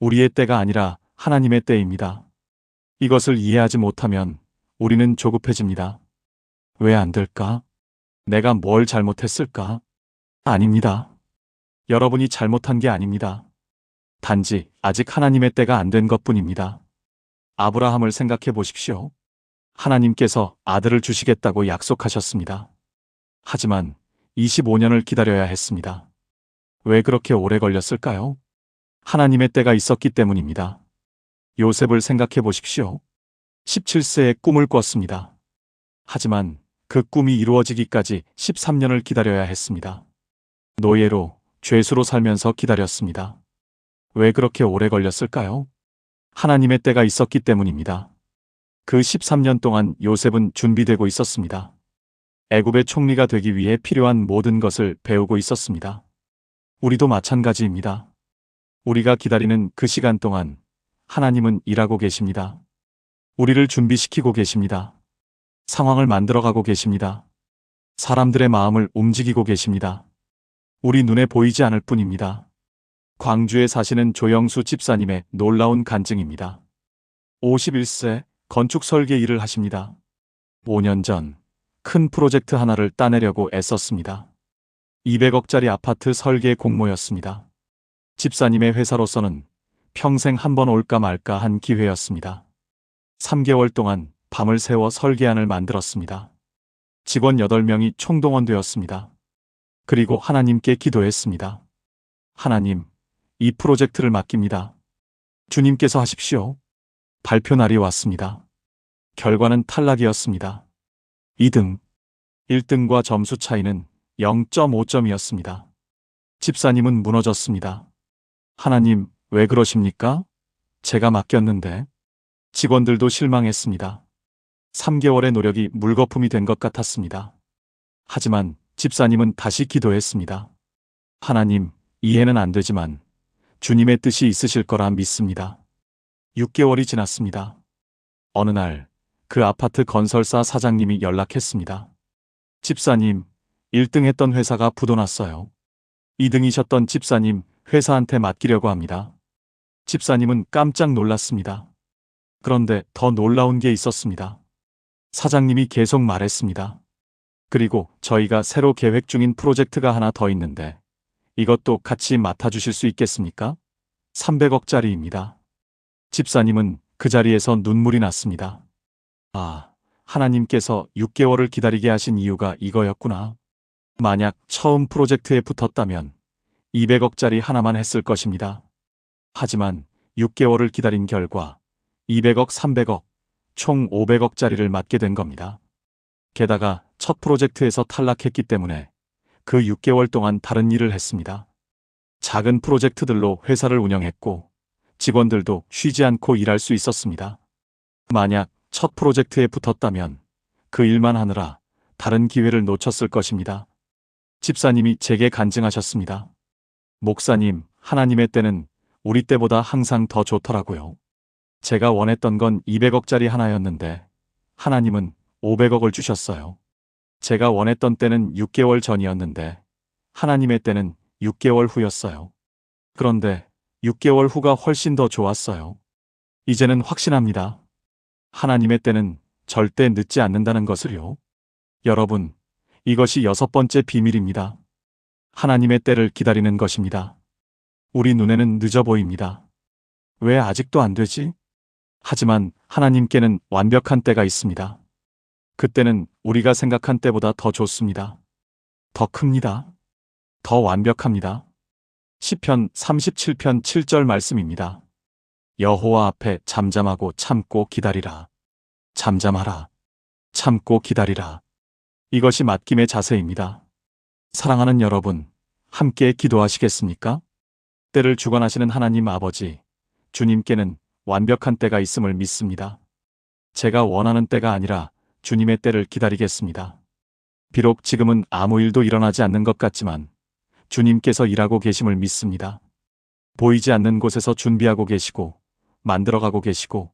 우리의 때가 아니라 하나님의 때입니다. 이것을 이해하지 못하면 우리는 조급해집니다. 왜 안 될까? 내가 뭘 잘못했을까? 아닙니다. 여러분이 잘못한 게 아닙니다. 단지 아직 하나님의 때가 안 된 것뿐입니다. 아브라함을 생각해 보십시오. 하나님께서 아들을 주시겠다고 약속하셨습니다. 하지만 25년을 기다려야 했습니다. 왜 그렇게 오래 걸렸을까요? 하나님의 때가 있었기 때문입니다. 요셉을 생각해 보십시오. 17세에 꿈을 꿨습니다. 하지만 그 꿈이 이루어지기까지 13년을 기다려야 했습니다. 노예로, 죄수로 살면서 기다렸습니다. 왜 그렇게 오래 걸렸을까요? 하나님의 때가 있었기 때문입니다. 그 13년 동안 요셉은 준비되고 있었습니다. 애굽의 총리가 되기 위해 필요한 모든 것을 배우고 있었습니다. 우리도 마찬가지입니다. 우리가 기다리는 그 시간 동안 하나님은 일하고 계십니다. 우리를 준비시키고 계십니다. 상황을 만들어가고 계십니다. 사람들의 마음을 움직이고 계십니다. 우리 눈에 보이지 않을 뿐입니다. 광주에 사시는 조영수 집사님의 놀라운 간증입니다. 51세 건축 설계 일을 하십니다. 5년 전 큰 프로젝트 하나를 따내려고 애썼습니다. 200억짜리 아파트 설계 공모였습니다. 집사님의 회사로서는 평생 한 번 올까 말까 한 기회였습니다. 3개월 동안 밤을 새워 설계안을 만들었습니다. 직원 8명이 총동원되었습니다. 그리고 하나님께 기도했습니다. 하나님, 이 프로젝트를 맡깁니다. 주님께서 하십시오. 발표 날이 왔습니다. 결과는 탈락이었습니다. 2등. 1등과 점수 차이는 0.5점이었습니다. 집사님은 무너졌습니다. 하나님, 왜 그러십니까? 제가 맡겼는데. 직원들도 실망했습니다. 3개월의 노력이 물거품이 된 것 같았습니다. 하지만 집사님은 다시 기도했습니다. 하나님, 이해는 안 되지만 주님의 뜻이 있으실 거라 믿습니다. 6개월이 지났습니다. 어느 날 그 아파트 건설사 사장님이 연락했습니다. 집사님, 1등 했던 회사가 부도났어요. 2등이셨던 집사님, 회사한테 맡기려고 합니다. 집사님은 깜짝 놀랐습니다. 그런데 더 놀라운 게 있었습니다. 사장님이 계속 말했습니다. 그리고 저희가 새로 계획 중인 프로젝트가 하나 더 있는데 이것도 같이 맡아주실 수 있겠습니까? 300억짜리입니다. 집사님은 그 자리에서 눈물이 났습니다. 아, 하나님께서 6개월을 기다리게 하신 이유가 이거였구나. 만약 처음 프로젝트에 붙었다면 200억짜리 하나만 했을 것입니다. 하지만 6개월을 기다린 결과 200억, 300억, 총 500억짜리를 맡게 된 겁니다. 게다가 첫 프로젝트에서 탈락했기 때문에 그 6개월 동안 다른 일을 했습니다. 작은 프로젝트들로 회사를 운영했고 직원들도 쉬지 않고 일할 수 있었습니다. 만약 첫 프로젝트에 붙었다면 그 일만 하느라 다른 기회를 놓쳤을 것입니다. 집사님이 제게 간증하셨습니다. 목사님, 하나님의 때는 우리 때보다 항상 더 좋더라고요. 제가 원했던 건 200억짜리 하나였는데 하나님은 500억을 주셨어요. 제가 원했던 때는 6개월 전이었는데 하나님의 때는 6개월 후였어요. 그런데 6개월 후가 훨씬 더 좋았어요. 이제는 확신합니다. 하나님의 때는 절대 늦지 않는다는 것을요. 여러분, 이것이 6번째 비밀입니다. 하나님의 때를 기다리는 것입니다. 우리 눈에는 늦어 보입니다. 왜 아직도 안 되지? 하지만 하나님께는 완벽한 때가 있습니다. 그때는 우리가 생각한 때보다 더 좋습니다. 더 큽니다. 더 완벽합니다. 시편 37편 7절 말씀입니다. 여호와 앞에 잠잠하고 참고 기다리라. 잠잠하라. 참고 기다리라. 이것이 맡김의 자세입니다. 사랑하는 여러분, 함께 기도하시겠습니까? 때를 주관하시는 하나님 아버지, 주님께는 완벽한 때가 있음을 믿습니다. 제가 원하는 때가 아니라 주님의 때를 기다리겠습니다. 비록 지금은 아무 일도 일어나지 않는 것 같지만 주님께서 일하고 계심을 믿습니다. 보이지 않는 곳에서 준비하고 계시고 만들어가고 계시고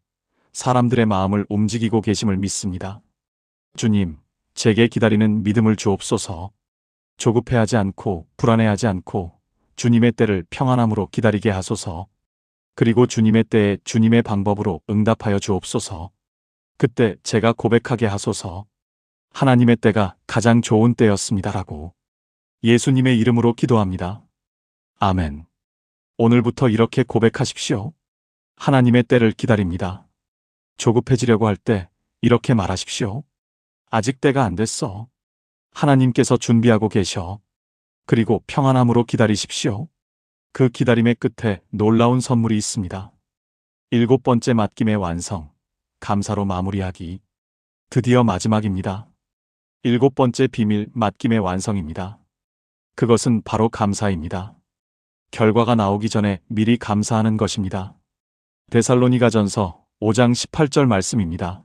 사람들의 마음을 움직이고 계심을 믿습니다. 주님, 제게 기다리는 믿음을 주옵소서. 조급해하지 않고 불안해하지 않고 주님의 때를 평안함으로 기다리게 하소서. 그리고 주님의 때에 주님의 방법으로 응답하여 주옵소서. 그때 제가 고백하게 하소서. 하나님의 때가 가장 좋은 때였습니다라고. 예수님의 이름으로 기도합니다. 아멘. 오늘부터 이렇게 고백하십시오. 하나님의 때를 기다립니다. 조급해지려고 할 때 이렇게 말하십시오. 아직 때가 안 됐어. 하나님께서 준비하고 계셔. 그리고 평안함으로 기다리십시오. 그 기다림의 끝에 놀라운 선물이 있습니다. 7번째 맡김의 완성. 감사로 마무리하기. 드디어 마지막입니다. 7번째 비밀 맡김의 완성입니다. 그것은 바로 감사입니다. 결과가 나오기 전에 미리 감사하는 것입니다. 데살로니가전서 5장 18절 말씀입니다.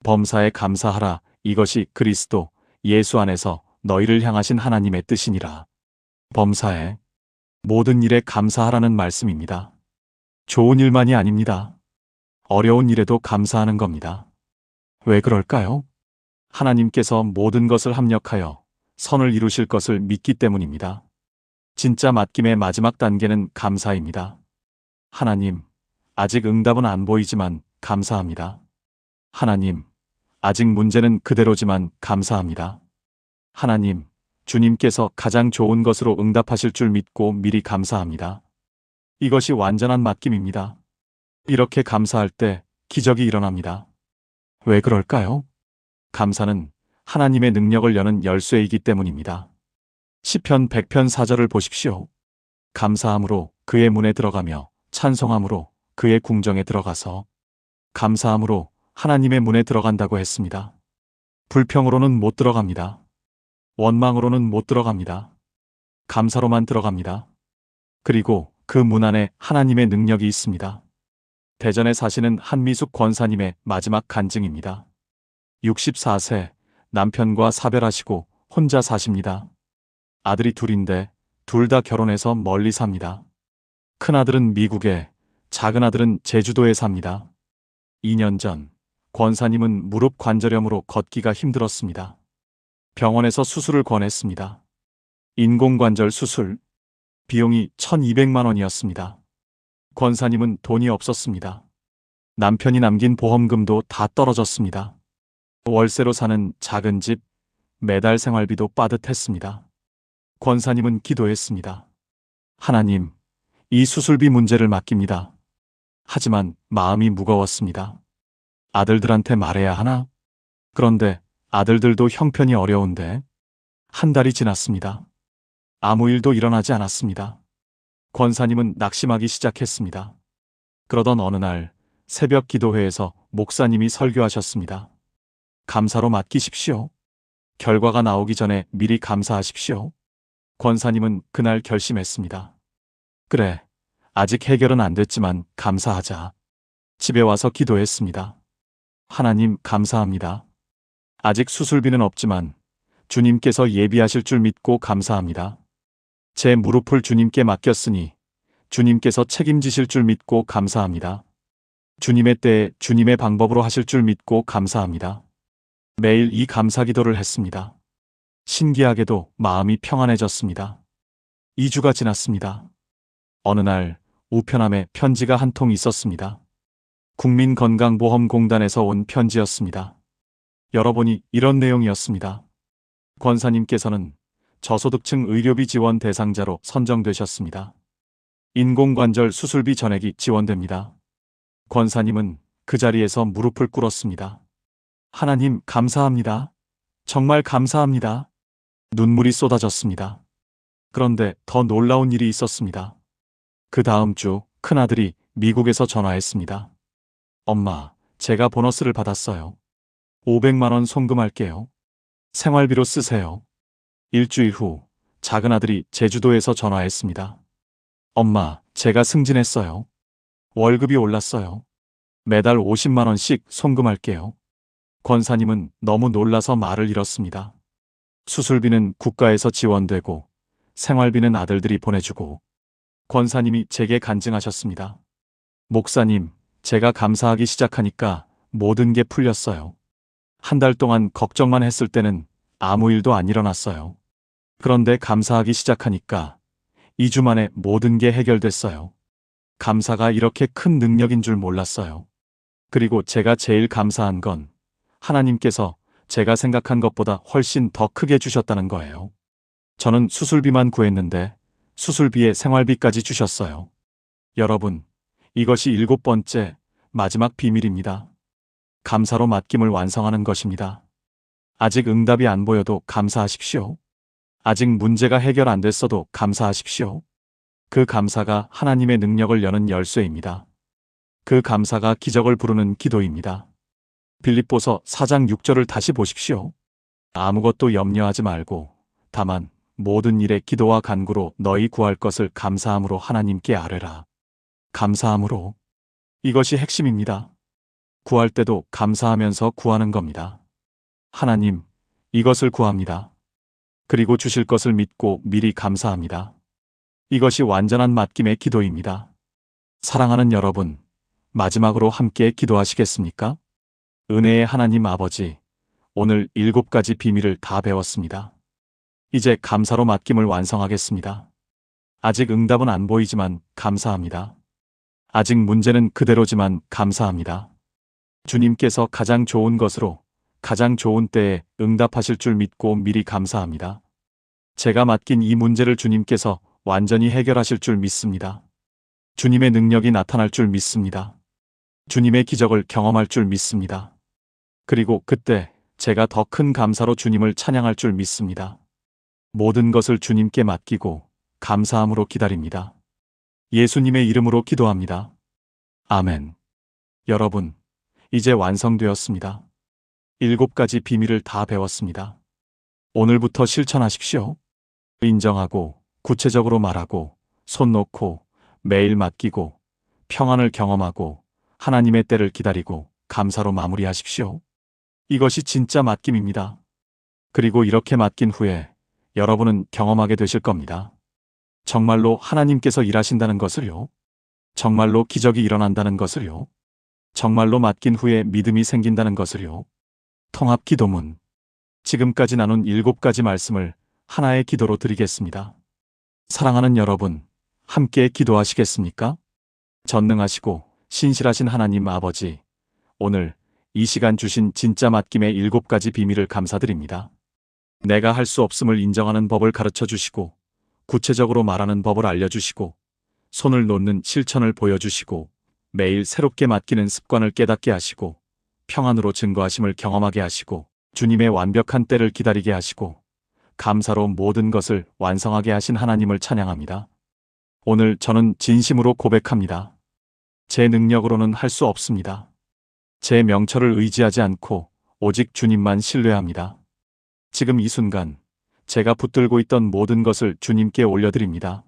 범사에 감사하라. 이것이 그리스도 예수 안에서 너희를 향하신 하나님의 뜻이니라. 범사에 모든 일에 감사하라는 말씀입니다. 좋은 일만이 아닙니다. 어려운 일에도 감사하는 겁니다. 왜 그럴까요? 하나님께서 모든 것을 합력하여 선을 이루실 것을 믿기 때문입니다. 진짜 맡김의 마지막 단계는 감사입니다. 하나님, 아직 응답은 안 보이지만 감사합니다. 하나님, 아직 문제는 그대로지만 감사합니다. 하나님, 주님께서 가장 좋은 것으로 응답하실 줄 믿고 미리 감사합니다. 이것이 완전한 맡김입니다. 이렇게 감사할 때 기적이 일어납니다. 왜 그럴까요? 감사는 하나님의 능력을 여는 열쇠이기 때문입니다. 시편 100편 4절을 보십시오. 감사함으로 그의 문에 들어가며 찬송함으로 그의 궁정에 들어가서 감사함으로 하나님의 문에 들어간다고 했습니다. 불평으로는 못 들어갑니다. 원망으로는 못 들어갑니다. 감사로만 들어갑니다. 그리고 그 문 안에 하나님의 능력이 있습니다. 대전에 사시는 한미숙 권사님의 마지막 간증입니다. 64세, 남편과 사별하시고 혼자 사십니다. 아들이 둘인데 둘 다 결혼해서 멀리 삽니다. 큰아들은 미국에, 작은아들은 제주도에 삽니다. 2년 전 권사님은 무릎 관절염으로 걷기가 힘들었습니다. 병원에서 수술을 권했습니다. 인공관절 수술. 비용이 1,200만 원이었습니다. 권사님은 돈이 없었습니다. 남편이 남긴 보험금도 다 떨어졌습니다. 월세로 사는 작은 집, 매달 생활비도 빠듯했습니다. 권사님은 기도했습니다. 하나님, 이 수술비 문제를 맡깁니다. 하지만 마음이 무거웠습니다. 아들들한테 말해야 하나? 그런데 아들들도 형편이 어려운데. 한 달이 지났습니다. 아무 일도 일어나지 않았습니다. 권사님은 낙심하기 시작했습니다. 그러던 어느 날 새벽 기도회에서 목사님이 설교하셨습니다. 감사로 맡기십시오. 결과가 나오기 전에 미리 감사하십시오. 권사님은 그날 결심했습니다. 그래, 아직 해결은 안 됐지만 감사하자. 집에 와서 기도했습니다. 하나님 감사합니다. 아직 수술비는 없지만 주님께서 예비하실 줄 믿고 감사합니다. 제 무릎을 주님께 맡겼으니 주님께서 책임지실 줄 믿고 감사합니다. 주님의 때에 주님의 방법으로 하실 줄 믿고 감사합니다. 매일 이 감사 기도를 했습니다. 신기하게도 마음이 평안해졌습니다. 2주가 지났습니다. 어느 날 우편함에 편지가 한 통 있었습니다. 국민건강보험공단에서 온 편지였습니다. 열어보니 이런 내용이었습니다. 권사님께서는 저소득층 의료비 지원 대상자로 선정되셨습니다. 인공관절 수술비 전액이 지원됩니다. 권사님은 그 자리에서 무릎을 꿇었습니다. 하나님 감사합니다. 정말 감사합니다. 눈물이 쏟아졌습니다. 그런데 더 놀라운 일이 있었습니다. 그 다음 주 큰아들이 미국에서 전화했습니다. 엄마, 제가 보너스를 받았어요. 500만 원 송금할게요. 생활비로 쓰세요. 일주일 후 작은아들이 제주도에서 전화했습니다. 엄마, 제가 승진했어요. 월급이 올랐어요. 매달 50만 원씩 송금할게요. 권사님은 너무 놀라서 말을 잃었습니다. 수술비는 국가에서 지원되고 생활비는 아들들이 보내주고. 권사님이 제게 간증하셨습니다. 목사님, 제가 감사하기 시작하니까 모든 게 풀렸어요. 한 달 동안 걱정만 했을 때는 아무 일도 안 일어났어요. 그런데 감사하기 시작하니까 2주 만에 모든 게 해결됐어요. 감사가 이렇게 큰 능력인 줄 몰랐어요. 그리고 제가 제일 감사한 건 하나님께서 제가 생각한 것보다 훨씬 더 크게 주셨다는 거예요. 저는 수술비만 구했는데 수술비에 생활비까지 주셨어요. 여러분, 이것이 7번째, 마지막 비밀입니다. 감사로 맡김을 완성하는 것입니다. 아직 응답이 안 보여도 감사하십시오. 아직 문제가 해결 안 됐어도 감사하십시오. 그 감사가 하나님의 능력을 여는 열쇠입니다. 그 감사가 기적을 부르는 기도입니다. 빌립보서 4장 6절을 다시 보십시오. 아무것도 염려하지 말고 다만 모든 일에 기도와 간구로 너희 구할 것을 감사함으로 하나님께 아뢰라. 감사함으로. 이것이 핵심입니다. 구할 때도 감사하면서 구하는 겁니다. 하나님, 이것을 구합니다. 그리고 주실 것을 믿고 미리 감사합니다. 이것이 완전한 맡김의 기도입니다. 사랑하는 여러분, 마지막으로 함께 기도하시겠습니까? 은혜의 하나님 아버지, 오늘 7가지 비밀을 다 배웠습니다. 이제 감사로 맡김을 완성하겠습니다. 아직 응답은 안 보이지만 감사합니다. 아직 문제는 그대로지만 감사합니다. 주님께서 가장 좋은 것으로 가장 좋은 때에 응답하실 줄 믿고 미리 감사합니다. 제가 맡긴 이 문제를 주님께서 완전히 해결하실 줄 믿습니다. 주님의 능력이 나타날 줄 믿습니다. 주님의 기적을 경험할 줄 믿습니다. 그리고 그때 제가 더 큰 감사로 주님을 찬양할 줄 믿습니다. 모든 것을 주님께 맡기고 감사함으로 기다립니다. 예수님의 이름으로 기도합니다. 아멘. 여러분, 이제 완성되었습니다. 7가지 비밀을 다 배웠습니다. 오늘부터 실천하십시오. 인정하고, 구체적으로 말하고, 손 놓고, 매일 맡기고, 평안을 경험하고, 하나님의 때를 기다리고, 감사로 마무리하십시오. 이것이 진짜 맡김입니다. 그리고 이렇게 맡긴 후에 여러분은 경험하게 되실 겁니다. 정말로 하나님께서 일하신다는 것을요. 정말로 기적이 일어난다는 것을요. 정말로 맡긴 후에 믿음이 생긴다는 것을요. 통합 기도문. 지금까지 나눈 7가지 말씀을 하나의 기도로 드리겠습니다. 사랑하는 여러분, 함께 기도하시겠습니까? 전능하시고 신실하신 하나님 아버지, 오늘 이 시간 주신 진짜 맡김의 7가지 비밀을 감사드립니다. 내가 할 수 없음을 인정하는 법을 가르쳐 주시고, 구체적으로 말하는 법을 알려주시고, 손을 놓는 실천을 보여주시고, 매일 새롭게 맡기는 습관을 깨닫게 하시고, 평안으로 증거하심을 경험하게 하시고, 주님의 완벽한 때를 기다리게 하시고, 감사로 모든 것을 완성하게 하신 하나님을 찬양합니다. 오늘 저는 진심으로 고백합니다. 제 능력으로는 할 수 없습니다. 제 명철을 의지하지 않고 오직 주님만 신뢰합니다. 지금 이 순간 제가 붙들고 있던 모든 것을 주님께 올려드립니다.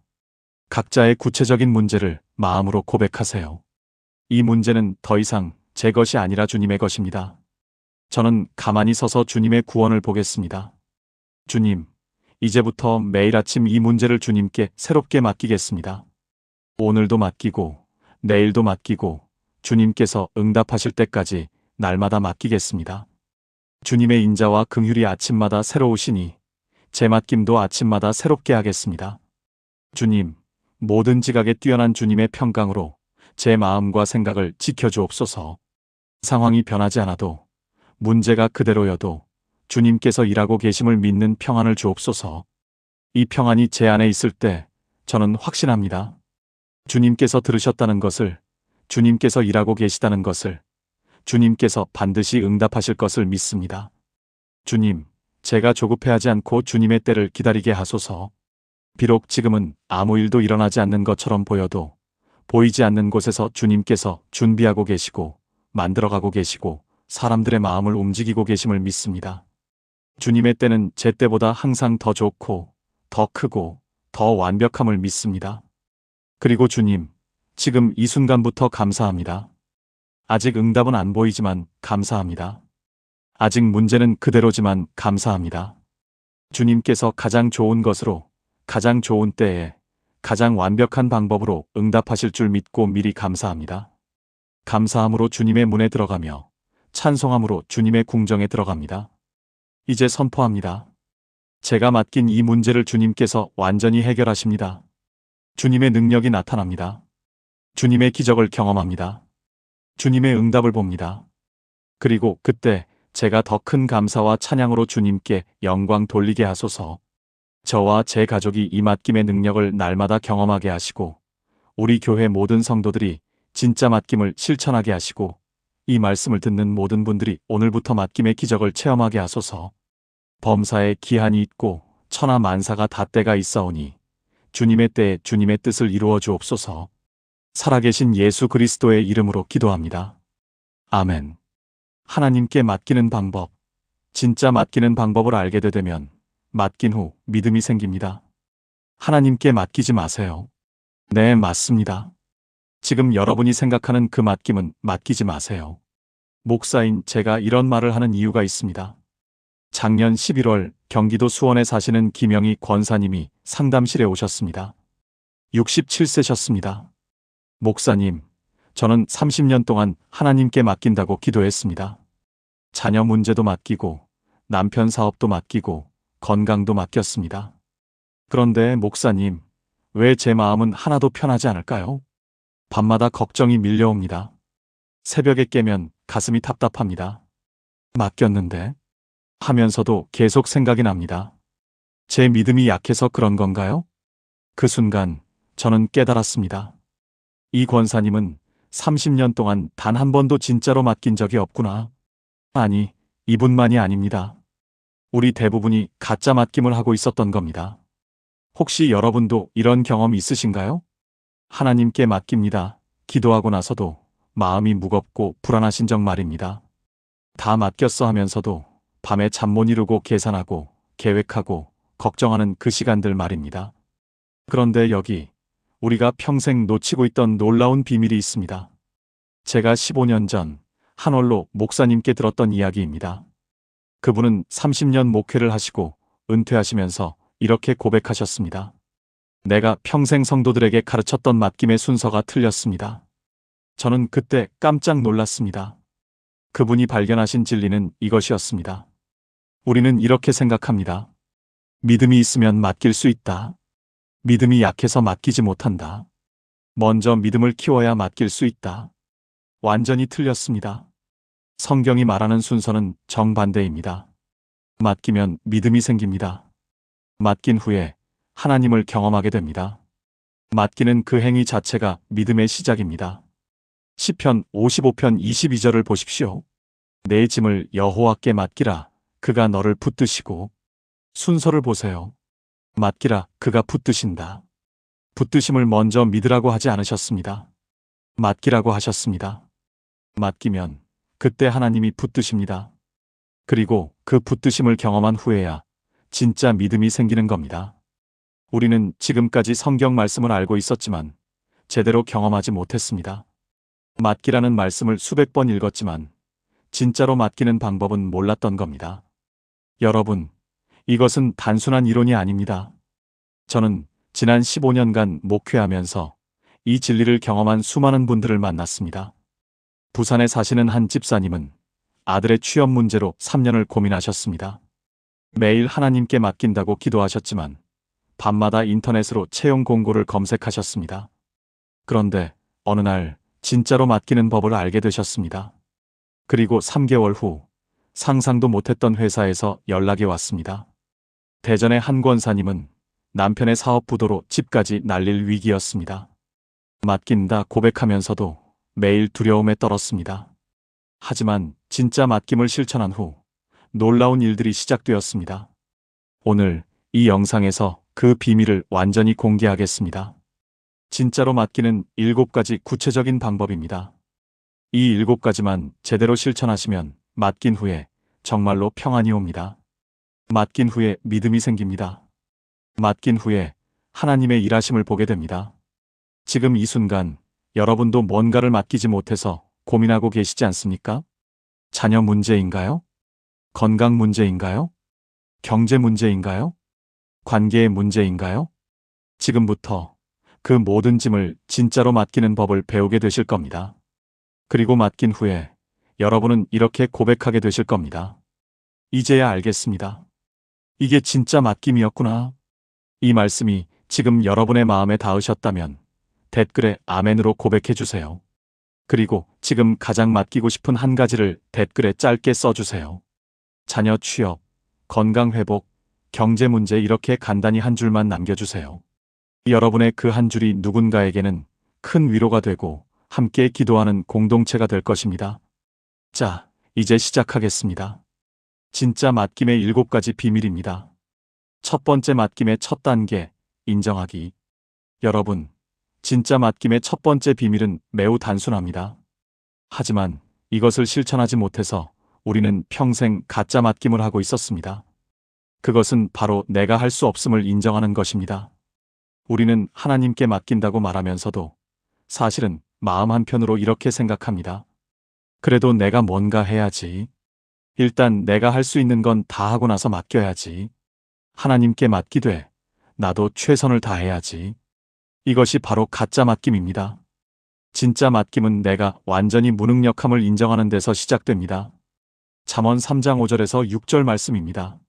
각자의 구체적인 문제를 마음으로 고백하세요. 이 문제는 더 이상 제 것이 아니라 주님의 것입니다. 저는 가만히 서서 주님의 구원을 보겠습니다. 주님, 이제부터 매일 아침 이 문제를 주님께 새롭게 맡기겠습니다. 오늘도 맡기고, 내일도 맡기고, 주님께서 응답하실 때까지 날마다 맡기겠습니다. 주님의 인자와 긍휼이 아침마다 새로우시니 제 맡김도 아침마다 새롭게 하겠습니다. 주님, 모든 지각에 뛰어난 주님의 평강으로 제 마음과 생각을 지켜주옵소서. 상황이 변하지 않아도, 문제가 그대로여도 주님께서 일하고 계심을 믿는 평안을 주옵소서. 이 평안이 제 안에 있을 때 저는 확신합니다. 주님께서 들으셨다는 것을, 주님께서 일하고 계시다는 것을, 주님께서 반드시 응답하실 것을 믿습니다. 주님, 제가 조급해하지 않고 주님의 때를 기다리게 하소서. 비록 지금은 아무 일도 일어나지 않는 것처럼 보여도 보이지 않는 곳에서 주님께서 준비하고 계시고 만들어가고 계시고 사람들의 마음을 움직이고 계심을 믿습니다. 주님의 때는 제 때보다 항상 더 좋고 더 크고 더 완벽함을 믿습니다. 그리고 주님, 지금 이 순간부터 감사합니다. 아직 응답은 안 보이지만 감사합니다. 아직 문제는 그대로지만 감사합니다. 주님께서 가장 좋은 것으로 가장 좋은 때에 가장 완벽한 방법으로 응답하실 줄 믿고 미리 감사합니다. 감사함으로 주님의 문에 들어가며 찬송함으로 주님의 궁정에 들어갑니다. 이제 선포합니다. 제가 맡긴 이 문제를 주님께서 완전히 해결하십니다. 주님의 능력이 나타납니다. 주님의 기적을 경험합니다. 주님의 응답을 봅니다. 그리고 그때 제가 더 큰 감사와 찬양으로 주님께 영광 돌리게 하소서. 저와 제 가족이 이 맡김의 능력을 날마다 경험하게 하시고, 우리 교회 모든 성도들이 진짜 맡김을 실천하게 하시고, 이 말씀을 듣는 모든 분들이 오늘부터 맡김의 기적을 체험하게 하소서. 범사에 기한이 있고 천하 만사가 다 때가 있사오니 주님의 때에 주님의 뜻을 이루어 주옵소서. 살아계신 예수 그리스도의 이름으로 기도합니다. 아멘. 하나님께 맡기는 방법. 진짜 맡기는 방법을 알게 되면 맡긴 후 믿음이 생깁니다. 하나님께 맡기지 마세요. 네, 맞습니다. 지금 여러분이 생각하는 그 맡김은 맡기지 마세요. 목사인 제가 이런 말을 하는 이유가 있습니다. 작년 11월 경기도 수원에 사시는 김영희 권사님이 상담실에 오셨습니다. 67세셨습니다. 목사님, 저는 30년 동안 하나님께 맡긴다고 기도했습니다. 자녀 문제도 맡기고, 남편 사업도 맡기고, 건강도 맡겼습니다. 그런데 목사님, 왜 제 마음은 하나도 편하지 않을까요? 밤마다 걱정이 밀려옵니다. 새벽에 깨면 가슴이 답답합니다. 맡겼는데 하면서도 계속 생각이 납니다. 제 믿음이 약해서 그런 건가요? 그 순간 저는 깨달았습니다. 이 권사님은 30년 동안 단 한 번도 진짜로 맡긴 적이 없구나. 아니, 이분만이 아닙니다. 우리 대부분이 가짜 맡김을 하고 있었던 겁니다. 혹시 여러분도 이런 경험 있으신가요? 하나님께 맡깁니다. 기도하고 나서도 마음이 무겁고 불안하신 적 말입니다. 다 맡겼어 하면서도 밤에 잠 못 이루고 계산하고 계획하고 걱정하는 그 시간들 말입니다. 그런데 여기 우리가 평생 놓치고 있던 놀라운 비밀이 있습니다. 제가 15년 전 한올로 목사님께 들었던 이야기입니다. 그분은 30년 목회를 하시고 은퇴하시면서 이렇게 고백하셨습니다. 내가 평생 성도들에게 가르쳤던 맡김의 순서가 틀렸습니다. 저는 그때 깜짝 놀랐습니다. 그분이 발견하신 진리는 이것이었습니다. 우리는 이렇게 생각합니다. 믿음이 있으면 맡길 수 있다. 믿음이 약해서 맡기지 못한다. 먼저 믿음을 키워야 맡길 수 있다. 완전히 틀렸습니다. 성경이 말하는 순서는 정반대입니다. 맡기면 믿음이 생깁니다. 맡긴 후에 하나님을 경험하게 됩니다. 맡기는 그 행위 자체가 믿음의 시작입니다. 시편 55편 22절을 보십시오. 내 짐을 여호와께 맡기라. 그가 너를 붙드시고. 순서를 보세요. 맡기라. 그가 붙드신다. 붙드심을 먼저 믿으라고 하지 않으셨습니다. 맡기라고 하셨습니다. 맡기면 그때 하나님이 붙드십니다. 그리고 그 붙드심을 경험한 후에야 진짜 믿음이 생기는 겁니다. 우리는 지금까지 성경 말씀을 알고 있었지만 제대로 경험하지 못했습니다. 맡기라는 말씀을 수백 번 읽었지만 진짜로 맡기는 방법은 몰랐던 겁니다. 여러분, 이것은 단순한 이론이 아닙니다. 저는 지난 15년간 목회하면서 이 진리를 경험한 수많은 분들을 만났습니다. 부산에 사시는 한 집사님은 아들의 취업 문제로 3년을 고민하셨습니다. 매일 하나님께 맡긴다고 기도하셨지만 밤마다 인터넷으로 채용 공고를 검색하셨습니다. 그런데 어느 날 진짜로 맡기는 법을 알게 되셨습니다. 그리고 3개월 후 상상도 못했던 회사에서 연락이 왔습니다. 대전의 한 권사님은 남편의 사업 부도로 집까지 날릴 위기였습니다. 맡긴다 고백하면서도 매일 두려움에 떨었습니다. 하지만 진짜 맡김을 실천한 후 놀라운 일들이 시작되었습니다. 오늘 이 영상에서 그 비밀을 완전히 공개하겠습니다. 진짜로 맡기는 7가지 구체적인 방법입니다. 이 7가지만 제대로 실천하시면 맡긴 후에 정말로 평안이 옵니다. 맡긴 후에 믿음이 생깁니다. 맡긴 후에 하나님의 일하심을 보게 됩니다. 지금 이 순간 여러분도 뭔가를 맡기지 못해서 고민하고 계시지 않습니까? 자녀 문제인가요? 건강 문제인가요? 경제 문제인가요? 관계의 문제인가요? 지금부터 그 모든 짐을 진짜로 맡기는 법을 배우게 되실 겁니다. 그리고 맡긴 후에 여러분은 이렇게 고백하게 되실 겁니다. 이제야 알겠습니다. 이게 진짜 맡김이었구나. 이 말씀이 지금 여러분의 마음에 닿으셨다면 댓글에 아멘으로 고백해 주세요. 그리고 지금 가장 맡기고 싶은 한 가지를 댓글에 짧게 써주세요. 자녀 취업, 건강 회복, 경제 문제 이렇게 간단히 한 줄만 남겨주세요. 여러분의 그 한 줄이 누군가에게는 큰 위로가 되고 함께 기도하는 공동체가 될 것입니다. 자, 이제 시작하겠습니다. 진짜 맡김의 7가지 비밀입니다. 첫 번째 맡김의 첫 단계, 인정하기. 여러분, 진짜 맡김의 첫 번째 비밀은 매우 단순합니다. 하지만 이것을 실천하지 못해서 우리는 평생 가짜 맡김을 하고 있었습니다. 그것은 바로 내가 할 수 없음을 인정하는 것입니다. 우리는 하나님께 맡긴다고 말하면서도 사실은 마음 한편으로 이렇게 생각합니다. 그래도 내가 뭔가 해야지. 일단 내가 할 수 있는 건 다 하고 나서 맡겨야지. 하나님께 맡기되 나도 최선을 다해야지. 이것이 바로 가짜 맡김입니다. 진짜 맡김은 내가 완전히 무능력함을 인정하는 데서 시작됩니다. 잠언 3장 5절에서 6절 말씀입니다.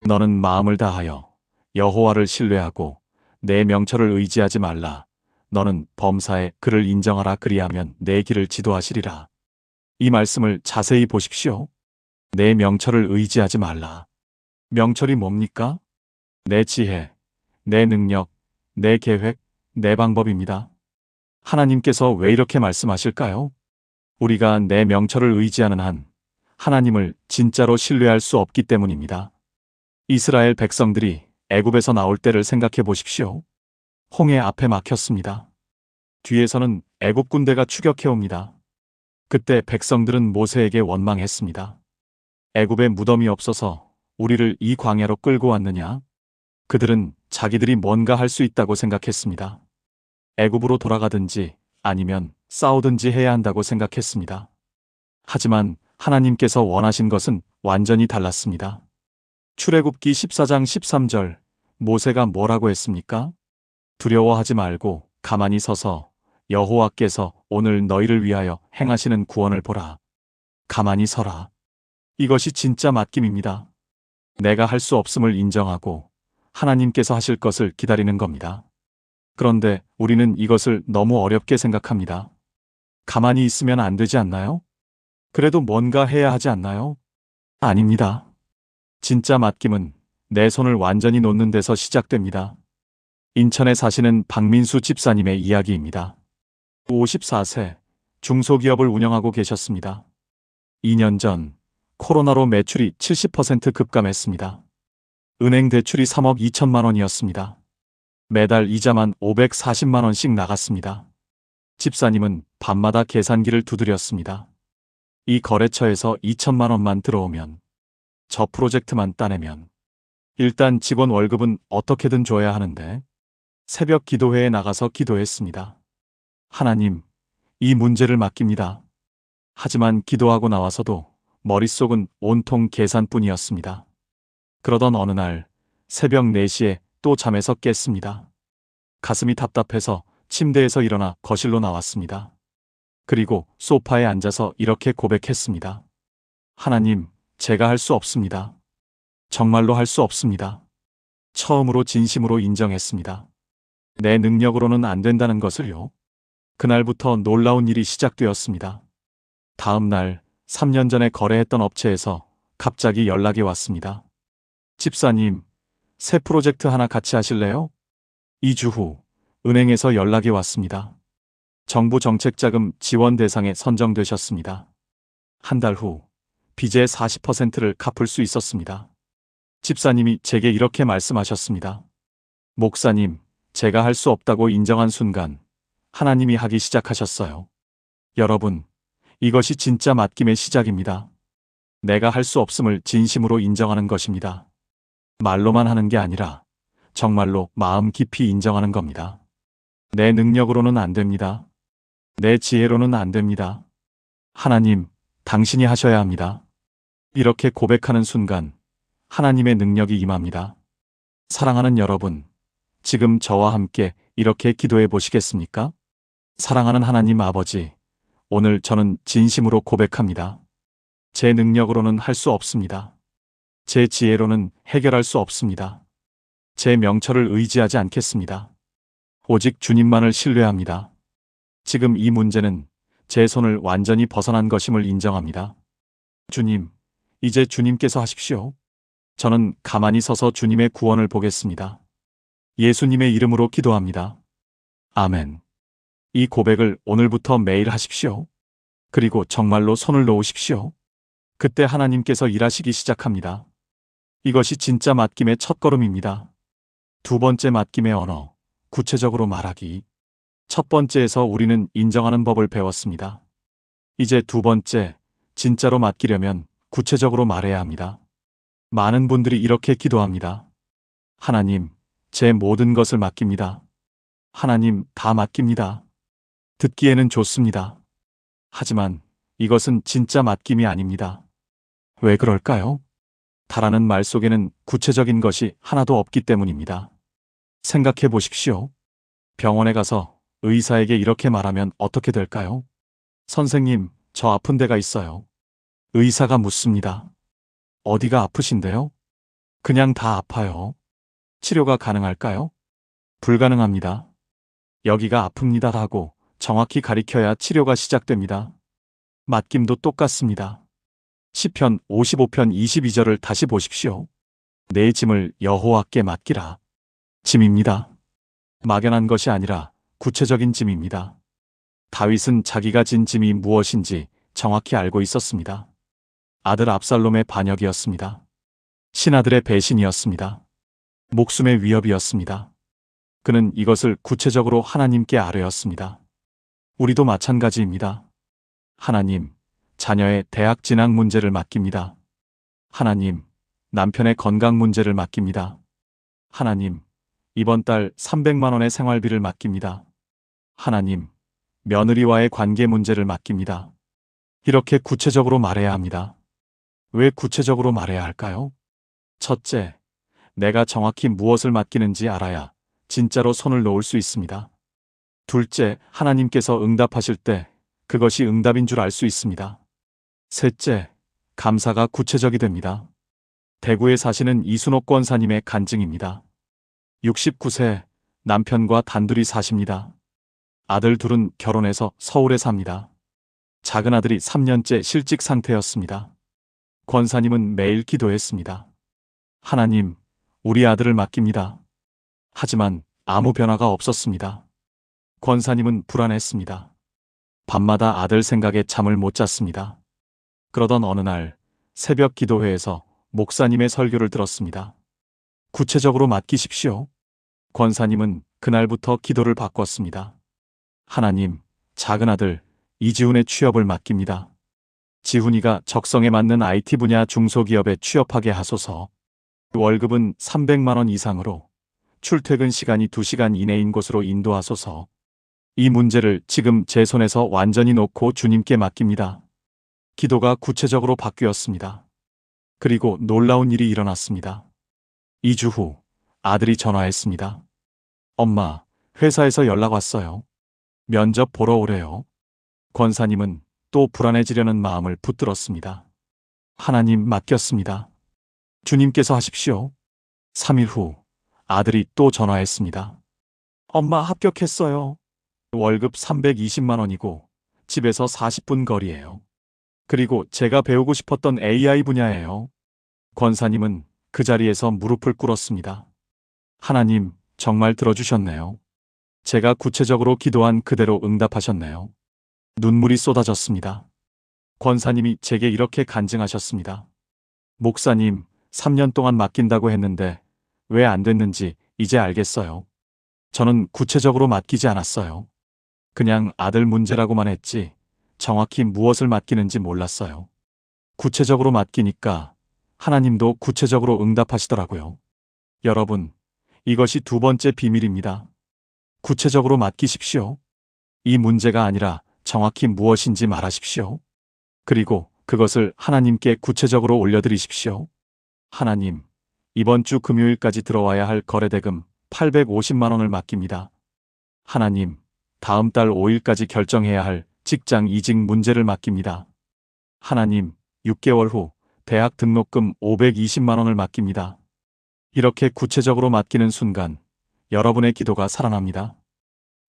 너는 마음을 다하여 여호와를 신뢰하고 내 명철을 의지하지 말라. 너는 범사에 그를 인정하라. 그리하면 내 길을 지도하시리라. 이 말씀을 자세히 보십시오. 내 명철을 의지하지 말라. 명철이 뭡니까? 내 지혜, 내 능력, 내 계획, 내 방법입니다. 하나님께서 왜 이렇게 말씀하실까요? 우리가 내 명철을 의지하는 한 하나님을 진짜로 신뢰할 수 없기 때문입니다. 이스라엘 백성들이 애굽에서 나올 때를 생각해 보십시오. 홍해 앞에 막혔습니다. 뒤에서는 애굽 군대가 추격해 옵니다. 그때 백성들은 모세에게 원망했습니다. 애굽에 무덤이 없어서 우리를 이 광야로 끌고 왔느냐? 그들은 자기들이 뭔가 할 수 있다고 생각했습니다. 애굽으로 돌아가든지 아니면 싸우든지 해야 한다고 생각했습니다. 하지만 하나님께서 원하신 것은 완전히 달랐습니다. 출애굽기 14장 13절 모세가 뭐라고 했습니까? 두려워하지 말고 가만히 서서 여호와께서 오늘 너희를 위하여 행하시는 구원을 보라. 가만히 서라. 이것이 진짜 맡김입니다. 내가 할 수 없음을 인정하고 하나님께서 하실 것을 기다리는 겁니다. 그런데 우리는 이것을 너무 어렵게 생각합니다. 가만히 있으면 안 되지 않나요? 그래도 뭔가 해야 하지 않나요? 아닙니다. 진짜 맡김은 내 손을 완전히 놓는 데서 시작됩니다. 인천에 사시는 박민수 집사님의 이야기입니다. 54세, 중소기업을 운영하고 계셨습니다. 2년 전 코로나로 매출이 70% 급감했습니다. 은행 대출이 3억 2천만 원이었습니다. 매달 이자만 540만 원씩 나갔습니다. 집사님은 밤마다 계산기를 두드렸습니다. 이 거래처에서 2천만 원만 들어오면, 저 프로젝트만 따내면 일단 직원 월급은 어떻게든 줘야 하는데 새벽 기도회에 나가서 기도했습니다. 하나님, 이 문제를 맡깁니다. 하지만 기도하고 나와서도 머릿속은 온통 계산뿐이었습니다. 그러던 어느 날 새벽 4시에 또 잠에서 깼습니다. 가슴이 답답해서 침대에서 일어나 거실로 나왔습니다. 그리고 소파에 앉아서 이렇게 고백했습니다. 하나님, 제가 할 수 없습니다. 정말로 할 수 없습니다. 처음으로 진심으로 인정했습니다. 내 능력으로는 안 된다는 것을요. 그날부터 놀라운 일이 시작되었습니다. 다음 날 3년 전에 거래했던 업체에서 갑자기 연락이 왔습니다. 집사님, 새 프로젝트 하나 같이 하실래요? 2주 후 은행에서 연락이 왔습니다. 정부 정책자금 지원 대상에 선정되셨습니다. 한 달 후 빚의 40%를 갚을 수 있었습니다. 집사님이 제게 이렇게 말씀하셨습니다. 목사님, 제가 할 수 없다고 인정한 순간 하나님이 하기 시작하셨어요. 여러분, 이것이 진짜 맡김의 시작입니다. 내가 할 수 없음을 진심으로 인정하는 것입니다. 말로만 하는 게 아니라 정말로 마음 깊이 인정하는 겁니다. 내 능력으로는 안 됩니다. 내 지혜로는 안 됩니다. 하나님, 당신이 하셔야 합니다. 이렇게 고백하는 순간 하나님의 능력이 임합니다. 사랑하는 여러분, 지금 저와 함께 이렇게 기도해 보시겠습니까? 사랑하는 하나님 아버지, 오늘 저는 진심으로 고백합니다. 제 능력으로는 할 수 없습니다. 제 지혜로는 해결할 수 없습니다. 제 명철을 의지하지 않겠습니다. 오직 주님만을 신뢰합니다. 지금 이 문제는 제 손을 완전히 벗어난 것임을 인정합니다. 주님, 이제 주님께서 하십시오. 저는 가만히 서서 주님의 구원을 보겠습니다. 예수님의 이름으로 기도합니다. 아멘. 이 고백을 오늘부터 매일 하십시오. 그리고 정말로 손을 놓으십시오. 그때 하나님께서 일하시기 시작합니다. 이것이 진짜 맡김의 첫걸음입니다. 두 번째 맡김의 언어, 구체적으로 말하기. 첫 번째에서 우리는 인정하는 법을 배웠습니다. 이제 두 번째, 진짜로 맡기려면 구체적으로 말해야 합니다. 많은 분들이 이렇게 기도합니다. 하나님, 제 모든 것을 맡깁니다. 하나님, 다 맡깁니다. 듣기에는 좋습니다. 하지만 이것은 진짜 맡김이 아닙니다. 왜 그럴까요? 다라는 말 속에는 구체적인 것이 하나도 없기 때문입니다. 생각해 보십시오. 병원에 가서 의사에게 이렇게 말하면 어떻게 될까요? 선생님, 저 아픈 데가 있어요. 의사가 묻습니다. 어디가 아프신데요? 그냥 다 아파요. 치료가 가능할까요? 불가능합니다. 여기가 아픕니다 라고 정확히 가리켜야 치료가 시작됩니다. 맡김도 똑같습니다. 시편 55편 22절을 다시 보십시오. 내 짐을 여호와께 맡기라. 짐입니다. 막연한 것이 아니라 구체적인 짐입니다. 다윗은 자기가 진 짐이 무엇인지 정확히 알고 있었습니다. 아들 압살롬의 반역이었습니다. 신하들의 배신이었습니다. 목숨의 위협이었습니다. 그는 이것을 구체적으로 하나님께 아뢰었습니다. 우리도 마찬가지입니다. 하나님, 자녀의 대학 진학 문제를 맡깁니다. 하나님, 남편의 건강 문제를 맡깁니다. 하나님, 이번 달 300만 원의 생활비를 맡깁니다. 하나님, 며느리와의 관계 문제를 맡깁니다. 이렇게 구체적으로 말해야 합니다. 왜 구체적으로 말해야 할까요? 첫째, 내가 정확히 무엇을 맡기는지 알아야 진짜로 손을 놓을 수 있습니다. 둘째, 하나님께서 응답하실 때 그것이 응답인 줄 알 수 있습니다. 셋째, 감사가 구체적이 됩니다. 대구에 사시는 이순옥 권사님의 간증입니다. 69세, 남편과 단둘이 사십니다. 아들 둘은 결혼해서 서울에 삽니다. 작은 아들이 3년째 실직 상태였습니다. 권사님은 매일 기도했습니다. 하나님, 우리 아들을 맡깁니다. 하지만 아무 변화가 없었습니다. 권사님은 불안했습니다. 밤마다 아들 생각에 잠을 못 잤습니다. 그러던 어느 날 새벽 기도회에서 목사님의 설교를 들었습니다. 구체적으로 맡기십시오. 권사님은 그날부터 기도를 바꿨습니다. 하나님, 작은 아들 이지훈의 취업을 맡깁니다. 지훈이가 적성에 맞는 IT 분야 중소기업에 취업하게 하소서. 월급은 300만 원 이상으로 출퇴근 시간이 2시간 이내인 곳으로 인도하소서. 이 문제를 지금 제 손에서 완전히 놓고 주님께 맡깁니다. 기도가 구체적으로 바뀌었습니다. 그리고 놀라운 일이 일어났습니다. 2주 후 아들이 전화했습니다. 엄마, 회사에서 연락 왔어요. 면접 보러 오래요. 권사님은 또 불안해지려는 마음을 붙들었습니다. 하나님 맡겼습니다. 주님께서 하십시오. 3일 후 아들이 또 전화했습니다. 엄마 합격했어요. 월급 320만 원이고 집에서 40분 거리예요. 그리고 제가 배우고 싶었던 AI 분야예요. 권사님은 그 자리에서 무릎을 꿇었습니다. 하나님, 정말 들어주셨네요. 제가 구체적으로 기도한 그대로 응답하셨네요. 눈물이 쏟아졌습니다. 권사님이 제게 이렇게 간증하셨습니다. 목사님, 3년 동안 맡긴다고 했는데 왜 안 됐는지 이제 알겠어요. 저는 구체적으로 맡기지 않았어요. 그냥 아들 문제라고만 했지 정확히 무엇을 맡기는지 몰랐어요. 구체적으로 맡기니까 하나님도 구체적으로 응답하시더라고요. 여러분, 이것이 두 번째 비밀입니다. 구체적으로 맡기십시오. 이 문제가 아니라 정확히 무엇인지 말하십시오. 그리고 그것을 하나님께 구체적으로 올려드리십시오. 하나님, 이번 주 금요일까지 들어와야 할 거래대금 850만 원을 맡깁니다. 하나님, 다음 달 5일까지 결정해야 할 직장 이직 문제를 맡깁니다. 하나님, 6개월 후 대학 등록금 520만 원을 맡깁니다. 이렇게 구체적으로 맡기는 순간 여러분의 기도가 살아납니다.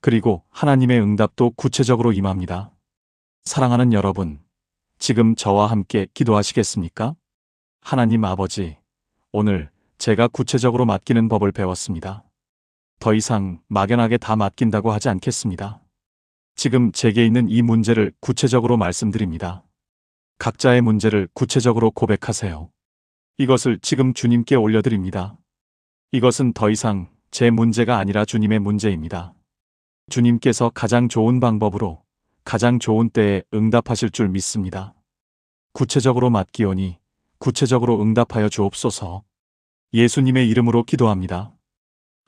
그리고 하나님의 응답도 구체적으로 임합니다. 사랑하는 여러분, 지금 저와 함께 기도하시겠습니까? 하나님 아버지, 오늘 제가 구체적으로 맡기는 법을 배웠습니다. 더 이상 막연하게 다 맡긴다고 하지 않겠습니다. 지금 제게 있는 이 문제를 구체적으로 말씀드립니다. 각자의 문제를 구체적으로 고백하세요. 이것을 지금 주님께 올려드립니다. 이것은 더 이상 제 문제가 아니라 주님의 문제입니다. 주님께서 가장 좋은 방법으로 가장 좋은 때에 응답하실 줄 믿습니다. 구체적으로 맡기오니 구체적으로 응답하여 주옵소서. 예수님의 이름으로 기도합니다.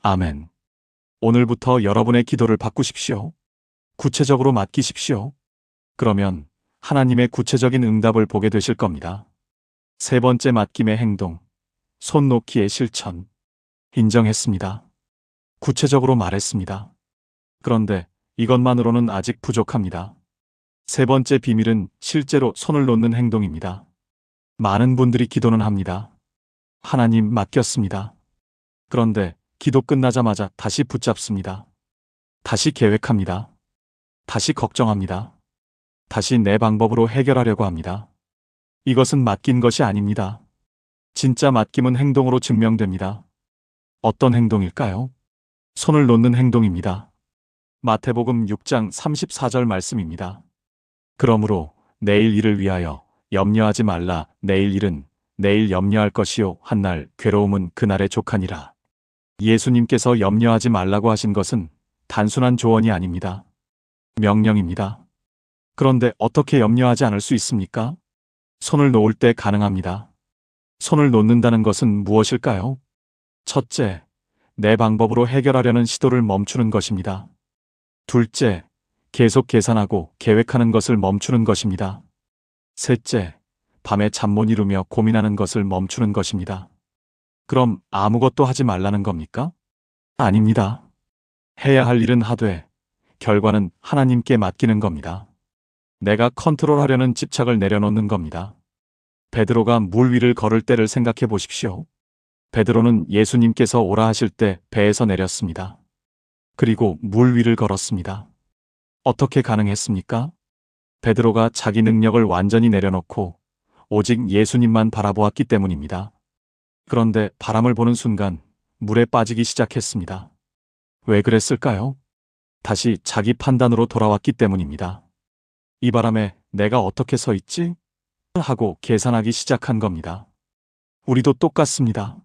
아멘. 오늘부터 여러분의 기도를 바꾸십시오. 구체적으로 맡기십시오. 그러면 하나님의 구체적인 응답을 보게 되실 겁니다. 세 번째 맡김의 행동, 손 놓기의 실천. 인정했습니다. 구체적으로 말했습니다. 그런데 이것만으로는 아직 부족합니다. 세 번째 비밀은 실제로 손을 놓는 행동입니다. 많은 분들이 기도는 합니다. 하나님 맡겼습니다. 그런데 기도 끝나자마자 다시 붙잡습니다. 다시 계획합니다. 다시 걱정합니다. 다시 내 방법으로 해결하려고 합니다. 이것은 맡긴 것이 아닙니다. 진짜 맡김은 행동으로 증명됩니다. 어떤 행동일까요? 손을 놓는 행동입니다. 마태복음 6장 34절 말씀입니다. 그러므로 내일 일을 위하여 염려하지 말라. 내일 일은 내일 염려할 것이요 한날 괴로움은 그날의 족하니라. 예수님께서 염려하지 말라고 하신 것은 단순한 조언이 아닙니다. 명령입니다. 그런데 어떻게 염려하지 않을 수 있습니까? 손을 놓을 때 가능합니다. 손을 놓는다는 것은 무엇일까요? 첫째, 내 방법으로 해결하려는 시도를 멈추는 것입니다. 둘째, 계속 계산하고 계획하는 것을 멈추는 것입니다. 셋째, 밤에 잠 못 이루며 고민하는 것을 멈추는 것입니다. 그럼 아무것도 하지 말라는 겁니까? 아닙니다. 해야 할 일은 하되 결과는 하나님께 맡기는 겁니다. 내가 컨트롤하려는 집착을 내려놓는 겁니다. 베드로가 물 위를 걸을 때를 생각해 보십시오. 베드로는 예수님께서 오라 하실 때 배에서 내렸습니다. 그리고 물 위를 걸었습니다. 어떻게 가능했습니까? 베드로가 자기 능력을 완전히 내려놓고 오직 예수님만 바라보았기 때문입니다. 그런데 바람을 보는 순간 물에 빠지기 시작했습니다. 왜 그랬을까요? 다시 자기 판단으로 돌아왔기 때문입니다. 이 바람에 내가 어떻게 서 있지? 하고 계산하기 시작한 겁니다. 우리도 똑같습니다.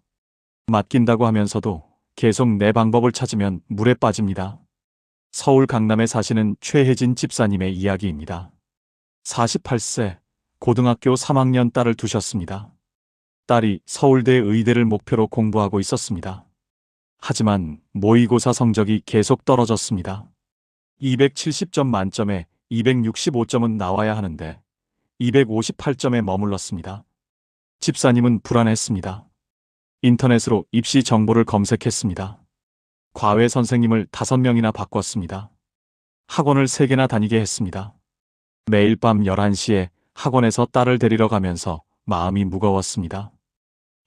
맡긴다고 하면서도 계속 내 방법을 찾으면 물에 빠집니다. 서울 강남에 사시는 최혜진 집사님의 이야기입니다. 48세 고등학교 3학년 딸을 두셨습니다. 딸이 서울대 의대를 목표로 공부하고 있었습니다. 하지만 모의고사 성적이 계속 떨어졌습니다. 270점 만점에 265점은 나와야 하는데 258점에 머물렀습니다. 집사님은 불안했습니다. 인터넷으로 입시 정보를 검색했습니다. 과외 선생님을 5명이나 바꿨습니다. 학원을 3개나 다니게 했습니다. 매일 밤 11시에 학원에서 딸을 데리러 가면서 마음이 무거웠습니다.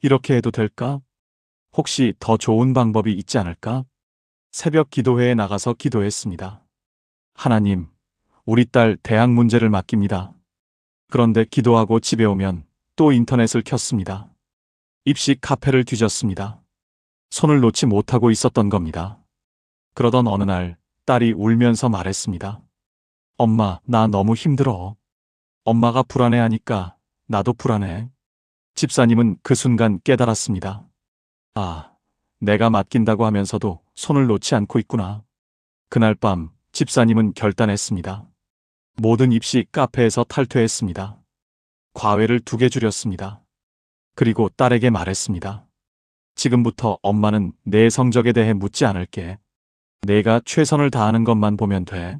이렇게 해도 될까? 혹시 더 좋은 방법이 있지 않을까? 새벽 기도회에 나가서 기도했습니다. 하나님, 우리 딸 대학 문제를 맡깁니다. 그런데 기도하고 집에 오면 또 인터넷을 켰습니다. 입시 카페를 뒤졌습니다. 손을 놓지 못하고 있었던 겁니다. 그러던 어느 날 딸이 울면서 말했습니다. 엄마, 나 너무 힘들어. 엄마가 불안해하니까 나도 불안해. 집사님은 그 순간 깨달았습니다. 아, 내가 맡긴다고 하면서도 손을 놓지 않고 있구나. 그날 밤 집사님은 결단했습니다. 모든 입시 카페에서 탈퇴했습니다. 과외를 2개 줄였습니다. 그리고 딸에게 말했습니다. 지금부터 엄마는 내 성적에 대해 묻지 않을게. 내가 최선을 다하는 것만 보면 돼.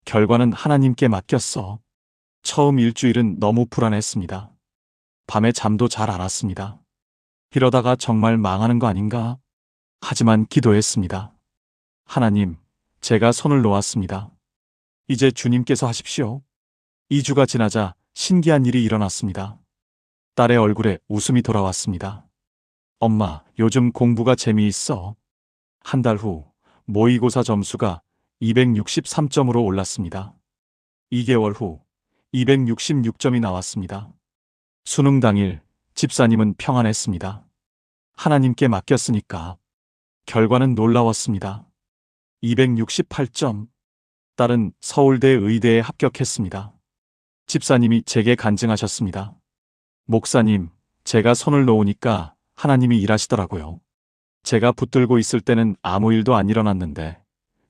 결과는 하나님께 맡겼어. 처음 일주일은 너무 불안했습니다. 밤에 잠도 잘 안 왔습니다. 이러다가 정말 망하는 거 아닌가? 하지만 기도했습니다. 하나님, 제가 손을 놓았습니다. 이제 주님께서 하십시오. 2주가 지나자 신기한 일이 일어났습니다. 딸의 얼굴에 웃음이 돌아왔습니다. 엄마, 요즘 공부가 재미있어. 한 달 후 모의고사 점수가 263점으로 올랐습니다. 2개월 후 266점이 나왔습니다. 수능 당일 집사님은 평안했습니다. 하나님께 맡겼으니까. 결과는 놀라웠습니다. 268점. 딸은 서울대 의대에 합격했습니다. 집사님이 제게 간증하셨습니다. 목사님, 제가 손을 놓으니까 하나님이 일하시더라고요. 제가 붙들고 있을 때는 아무 일도 안 일어났는데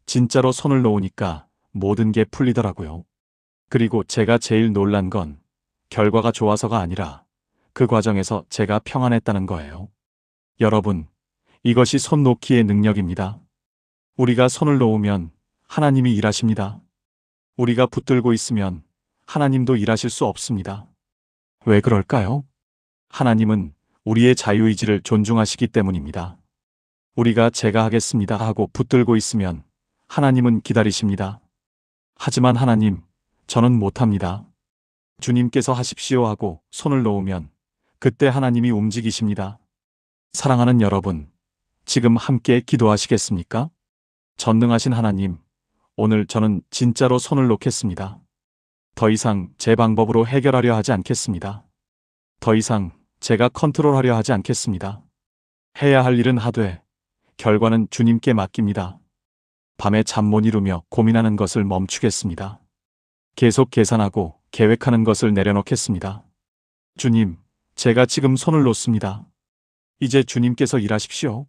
진짜로 손을 놓으니까 모든 게 풀리더라고요. 그리고 제가 제일 놀란 건 결과가 좋아서가 아니라 그 과정에서 제가 평안했다는 거예요. 여러분, 이것이 손 놓기의 능력입니다. 우리가 손을 놓으면 하나님이 일하십니다. 우리가 붙들고 있으면 하나님도 일하실 수 없습니다. 왜 그럴까요? 하나님은 우리의 자유의지를 존중하시기 때문입니다. 우리가 제가 하겠습니다 하고 붙들고 있으면 하나님은 기다리십니다. 하지만 하나님, 저는 못합니다. 주님께서 하십시오 하고 손을 놓으면 그때 하나님이 움직이십니다. 사랑하는 여러분, 지금 함께 기도하시겠습니까? 전능하신 하나님, 오늘 저는 진짜로 손을 놓겠습니다. 더 이상 제 방법으로 해결하려 하지 않겠습니다. 더 이상 제가 컨트롤하려 하지 않겠습니다. 해야 할 일은 하되 결과는 주님께 맡깁니다. 밤에 잠 못 이루며 고민하는 것을 멈추겠습니다. 계속 계산하고 계획하는 것을 내려놓겠습니다. 주님, 제가 지금 손을 놓습니다. 이제 주님께서 일하십시오.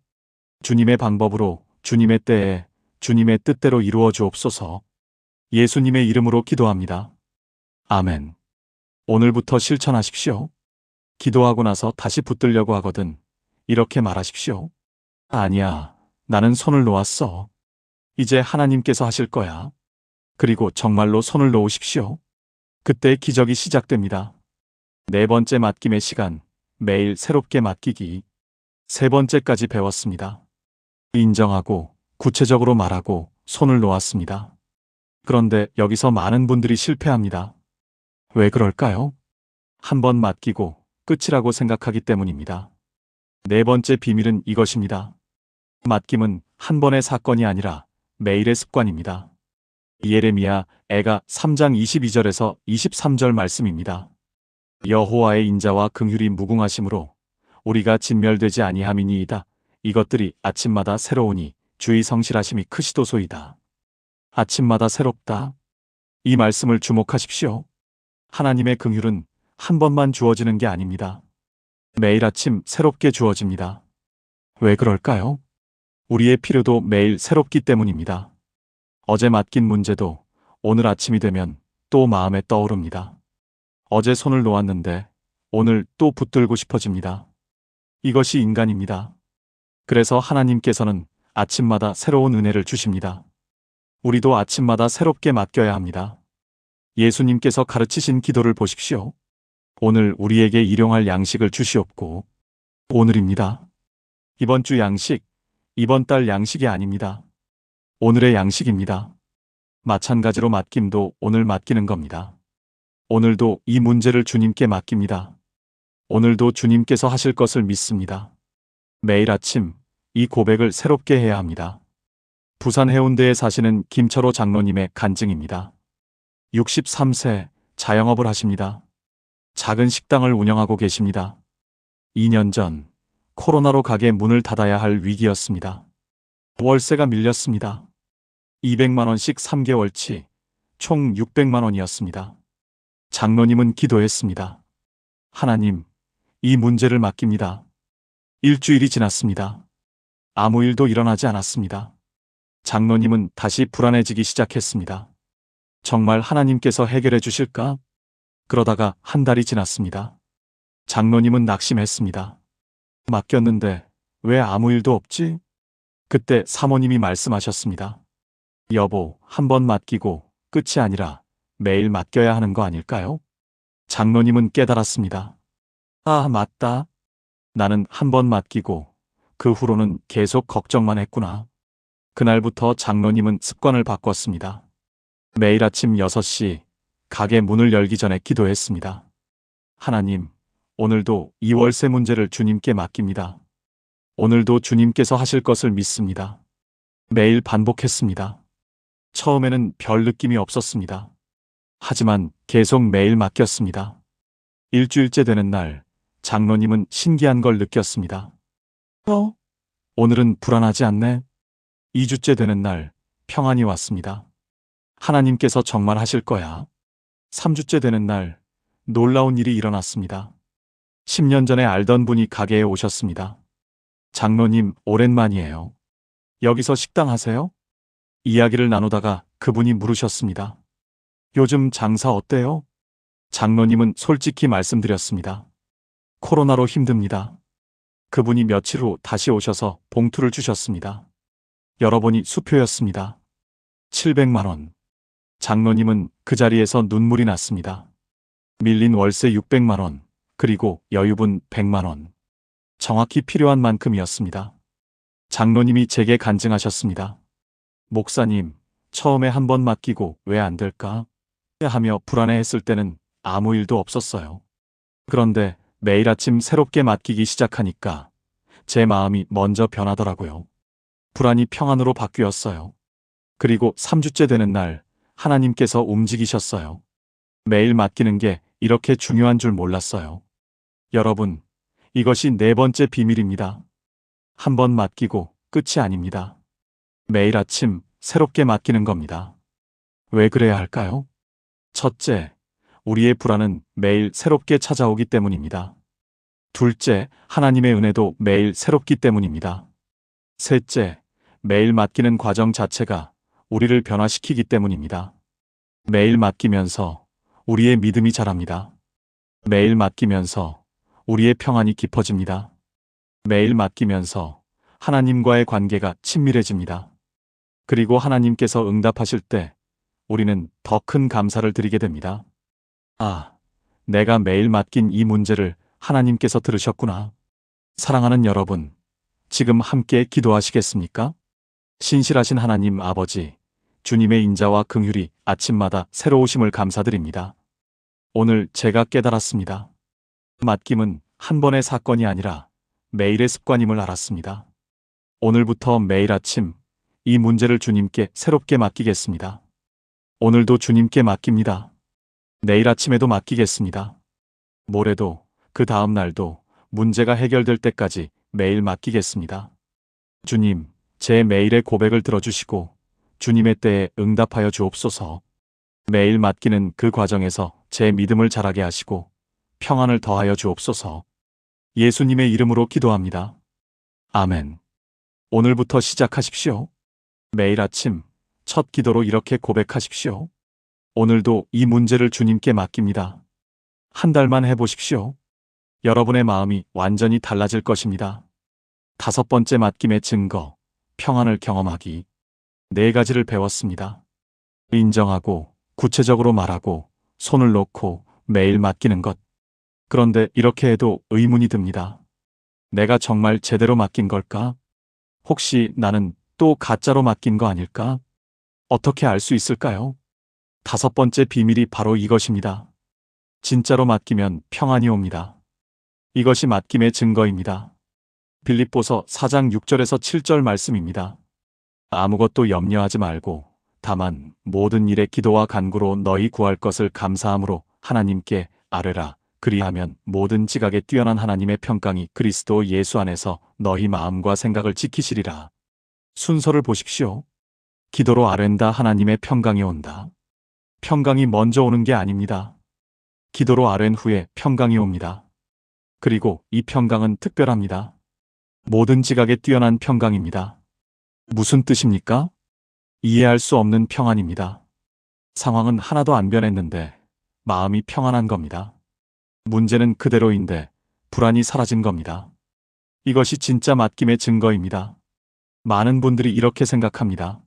주님의 방법으로, 주님의 때에, 주님의 뜻대로 이루어 주옵소서. 예수님의 이름으로 기도합니다. 아멘. 오늘부터 실천하십시오. 기도하고 나서 다시 붙들려고 하거든 이렇게 말하십시오. 아니야, 나는 손을 놓았어. 이제 하나님께서 하실 거야. 그리고 정말로 손을 놓으십시오. 그때 기적이 시작됩니다. 네 번째 맡김의 시간, 매일 새롭게 맡기기. 세 번째까지 배웠습니다. 인정하고 구체적으로 말하고 손을 놓았습니다. 그런데 여기서 많은 분들이 실패합니다. 왜 그럴까요? 한 번 맡기고 끝이라고 생각하기 때문입니다. 네 번째 비밀은 이것입니다. 맡김은 한 번의 사건이 아니라 매일의 습관입니다. 예레미야 애가 3장 22절에서 23절 말씀입니다. 여호와의 인자와 긍휼이 무궁하심으로 우리가 진멸되지 아니함이니이다. 이것들이 아침마다 새로우니 주의 성실하심이 크시도소이다. 아침마다 새롭다. 이 말씀을 주목하십시오. 하나님의 긍휼은 한 번만 주어지는 게 아닙니다. 매일 아침 새롭게 주어집니다. 왜 그럴까요? 우리의 필요도 매일 새롭기 때문입니다. 어제 맡긴 문제도 오늘 아침이 되면 또 마음에 떠오릅니다. 어제 손을 놓았는데 오늘 또 붙들고 싶어집니다. 이것이 인간입니다. 그래서 하나님께서는 아침마다 새로운 은혜를 주십니다. 우리도 아침마다 새롭게 맡겨야 합니다. 예수님께서 가르치신 기도를 보십시오. 오늘 우리에게 일용할 양식을 주시옵고. 오늘입니다. 이번 주 양식, 이번 달 양식이 아닙니다. 오늘의 양식입니다. 마찬가지로 맡김도 오늘 맡기는 겁니다. 오늘도 이 문제를 주님께 맡깁니다. 오늘도 주님께서 하실 것을 믿습니다. 매일 아침 이 고백을 새롭게 해야 합니다. 부산 해운대에 사시는 김철호 장로님의 간증입니다. 63세 자영업을 하십니다. 작은 식당을 운영하고 계십니다. 2년 전 코로나로 가게 문을 닫아야 할 위기였습니다. 월세가 밀렸습니다. 200만 원씩 3개월치, 총 600만 원이었습니다. 장로님은 기도했습니다. 하나님, 이 문제를 맡깁니다. 일주일이 지났습니다. 아무 일도 일어나지 않았습니다. 장로님은 다시 불안해지기 시작했습니다. 정말 하나님께서 해결해 주실까? 그러다가 한 달이 지났습니다. 장로님은 낙심했습니다. 맡겼는데 왜 아무 일도 없지? 그때 사모님이 말씀하셨습니다. 여보, 한 번 맡기고 끝이 아니라 매일 맡겨야 하는 거 아닐까요? 장로님은 깨달았습니다. 아, 맞다. 나는 한 번 맡기고 그 후로는 계속 걱정만 했구나. 그날부터 장로님은 습관을 바꿨습니다. 매일 아침 6시 가게 문을 열기 전에 기도했습니다. 하나님, 오늘도 이 월세 문제를 주님께 맡깁니다. 오늘도 주님께서 하실 것을 믿습니다. 매일 반복했습니다. 처음에는 별 느낌이 없었습니다. 하지만 계속 매일 맡겼습니다. 일주일째 되는 날, 장로님은 신기한 걸 느꼈습니다. 오늘은 불안하지 않네? 2주째 되는 날, 평안이 왔습니다. 하나님께서 정말 하실 거야. 3주째 되는 날, 놀라운 일이 일어났습니다. 10년 전에 알던 분이 가게에 오셨습니다. 장로님, 오랜만이에요. 여기서 식당 하세요? 이야기를 나누다가 그분이 물으셨습니다. 요즘 장사 어때요? 장로님은 솔직히 말씀드렸습니다. 코로나로 힘듭니다. 그분이 며칠 후 다시 오셔서 봉투를 주셨습니다. 열어보니 수표였습니다. 700만 원. 장로님은 그 자리에서 눈물이 났습니다. 밀린 월세 600만 원, 그리고 여유분 100만 원. 정확히 필요한 만큼이었습니다. 장로님이 제게 간증하셨습니다. 목사님, 처음에 한 번 맡기고 왜 안 될까? 하며 불안해했을 때는 아무 일도 없었어요. 그런데 매일 아침 새롭게 맡기기 시작하니까 제 마음이 먼저 변하더라고요. 불안이 평안으로 바뀌었어요. 그리고 3주째 되는 날 하나님께서 움직이셨어요. 매일 맡기는 게 이렇게 중요한 줄 몰랐어요. 여러분, 이것이 네 번째 비밀입니다. 한 번 맡기고 끝이 아닙니다. 매일 아침 새롭게 맡기는 겁니다. 왜 그래야 할까요? 첫째, 우리의 불안은 매일 새롭게 찾아오기 때문입니다. 둘째, 하나님의 은혜도 매일 새롭기 때문입니다. 셋째, 매일 맡기는 과정 자체가 우리를 변화시키기 때문입니다. 매일 맡기면서 우리의 믿음이 자랍니다. 매일 맡기면서 우리의 평안이 깊어집니다. 매일 맡기면서 하나님과의 관계가 친밀해집니다. 그리고 하나님께서 응답하실 때 우리는 더 큰 감사를 드리게 됩니다. 아, 내가 매일 맡긴 이 문제를 하나님께서 들으셨구나. 사랑하는 여러분, 지금 함께 기도하시겠습니까? 신실하신 하나님 아버지, 주님의 인자와 긍휼이 아침마다 새로우심을 감사드립니다. 오늘 제가 깨달았습니다. 맡김은 한 번의 사건이 아니라 매일의 습관임을 알았습니다. 오늘부터 매일 아침 이 문제를 주님께 새롭게 맡기겠습니다. 오늘도 주님께 맡깁니다. 내일 아침에도 맡기겠습니다. 모레도 그 다음 날도 문제가 해결될 때까지 매일 맡기겠습니다. 주님, 제 매일의 고백을 들어주시고 주님의 때에 응답하여 주옵소서. 매일 맡기는 그 과정에서 제 믿음을 자라게 하시고 평안을 더하여 주옵소서. 예수님의 이름으로 기도합니다. 아멘. 오늘부터 시작하십시오. 매일 아침 첫 기도로 이렇게 고백하십시오. 오늘도 이 문제를 주님께 맡깁니다. 한 달만 해보십시오. 여러분의 마음이 완전히 달라질 것입니다. 다섯 번째 맡김의 증거, 평안을 경험하기. 네 가지를 배웠습니다. 인정하고, 구체적으로 말하고, 손을 놓고 매일 맡기는 것. 그런데 이렇게 해도 의문이 듭니다. 내가 정말 제대로 맡긴 걸까? 혹시 나는 또 가짜로 맡긴 거 아닐까? 어떻게 알 수 있을까요? 다섯 번째 비밀이 바로 이것입니다. 진짜로 맡기면 평안이 옵니다. 이것이 맡김의 증거입니다. 빌립보서 4장 6절에서 7절 말씀입니다. 아무것도 염려하지 말고 다만 모든 일에 기도와 간구로 너희 구할 것을 감사함으로 하나님께 아뢰라. 그리하면 모든 지각에 뛰어난 하나님의 평강이 그리스도 예수 안에서 너희 마음과 생각을 지키시리라. 순서를 보십시오. 기도로 아뢰다 하나님의 평강이 온다. 평강이 먼저 오는 게 아닙니다. 기도로 아뢰 후에 평강이 옵니다. 그리고 이 평강은 특별합니다. 모든 지각에 뛰어난 평강입니다. 무슨 뜻입니까? 이해할 수 없는 평안입니다. 상황은 하나도 안 변했는데 마음이 평안한 겁니다. 문제는 그대로인데 불안이 사라진 겁니다. 이것이 진짜 맡김의 증거입니다. 많은 분들이 이렇게 생각합니다.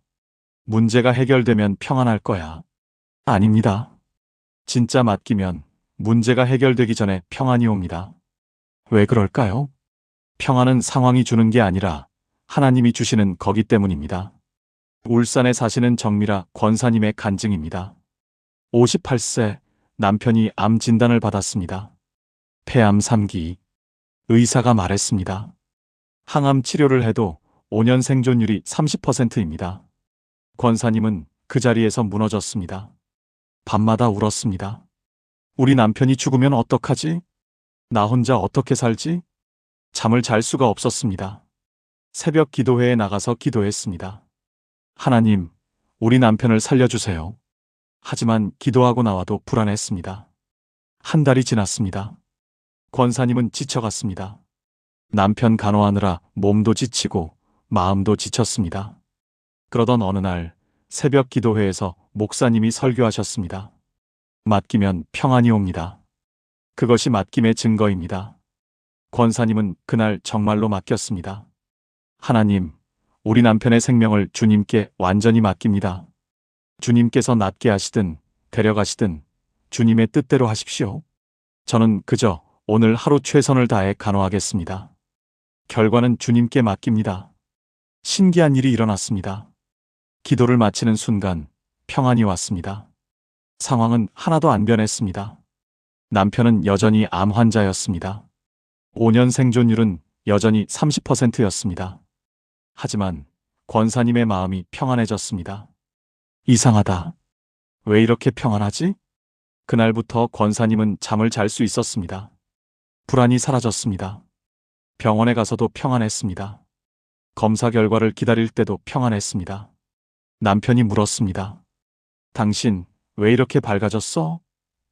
문제가 해결되면 평안할 거야. 아닙니다. 진짜 맡기면 문제가 해결되기 전에 평안이 옵니다. 왜 그럴까요? 평안은 상황이 주는 게 아니라 하나님이 주시는 거기 때문입니다. 울산에 사시는 정미라 권사님의 간증입니다. 58세 남편이 암 진단을 받았습니다. 폐암 3기. 의사가 말했습니다. 항암 치료를 해도 5년 생존율이 30%입니다. 권사님은 그 자리에서 무너졌습니다. 밤마다 울었습니다. 우리 남편이 죽으면 어떡하지? 나 혼자 어떻게 살지? 잠을 잘 수가 없었습니다. 새벽 기도회에 나가서 기도했습니다. 하나님, 우리 남편을 살려주세요. 하지만 기도하고 나와도 불안했습니다. 한 달이 지났습니다. 권사님은 지쳐갔습니다. 남편 간호하느라 몸도 지치고 마음도 지쳤습니다. 그러던 어느 날 새벽 기도회에서 목사님이 설교하셨습니다. 맡기면 평안이 옵니다. 그것이 맡김의 증거입니다. 권사님은 그날 정말로 맡겼습니다. 하나님, 우리 남편의 생명을 주님께 완전히 맡깁니다. 주님께서 낫게 하시든 데려가시든 주님의 뜻대로 하십시오. 저는 그저 오늘 하루 최선을 다해 간호하겠습니다. 결과는 주님께 맡깁니다. 신기한 일이 일어났습니다. 기도를 마치는 순간 평안이 왔습니다. 상황은 하나도 안 변했습니다. 남편은 여전히 암 환자였습니다. 5년 생존율은 여전히 30%였습니다. 하지만 권사님의 마음이 평안해졌습니다. 이상하다. 왜 이렇게 평안하지? 그날부터 권사님은 잠을 잘 수 있었습니다. 불안이 사라졌습니다. 병원에 가서도 평안했습니다. 검사 결과를 기다릴 때도 평안했습니다. 남편이 물었습니다. 당신 왜 이렇게 밝아졌어?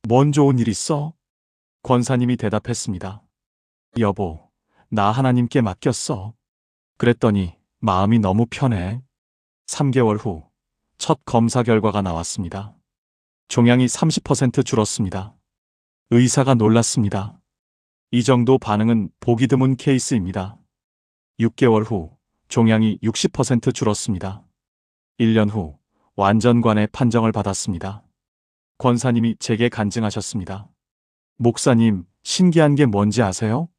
뭔 좋은 일 있어? 권사님이 대답했습니다. 여보, 나 하나님께 맡겼어. 그랬더니 마음이 너무 편해. 3개월 후 첫 검사 결과가 나왔습니다. 종양이 30% 줄었습니다. 의사가 놀랐습니다. 이 정도 반응은 보기 드문 케이스입니다. 6개월 후 종양이 60% 줄었습니다. 1년 후 완전관의 판정을 받았습니다. 권사님이 제게 간증하셨습니다. 목사님, 신기한 게 뭔지 아세요?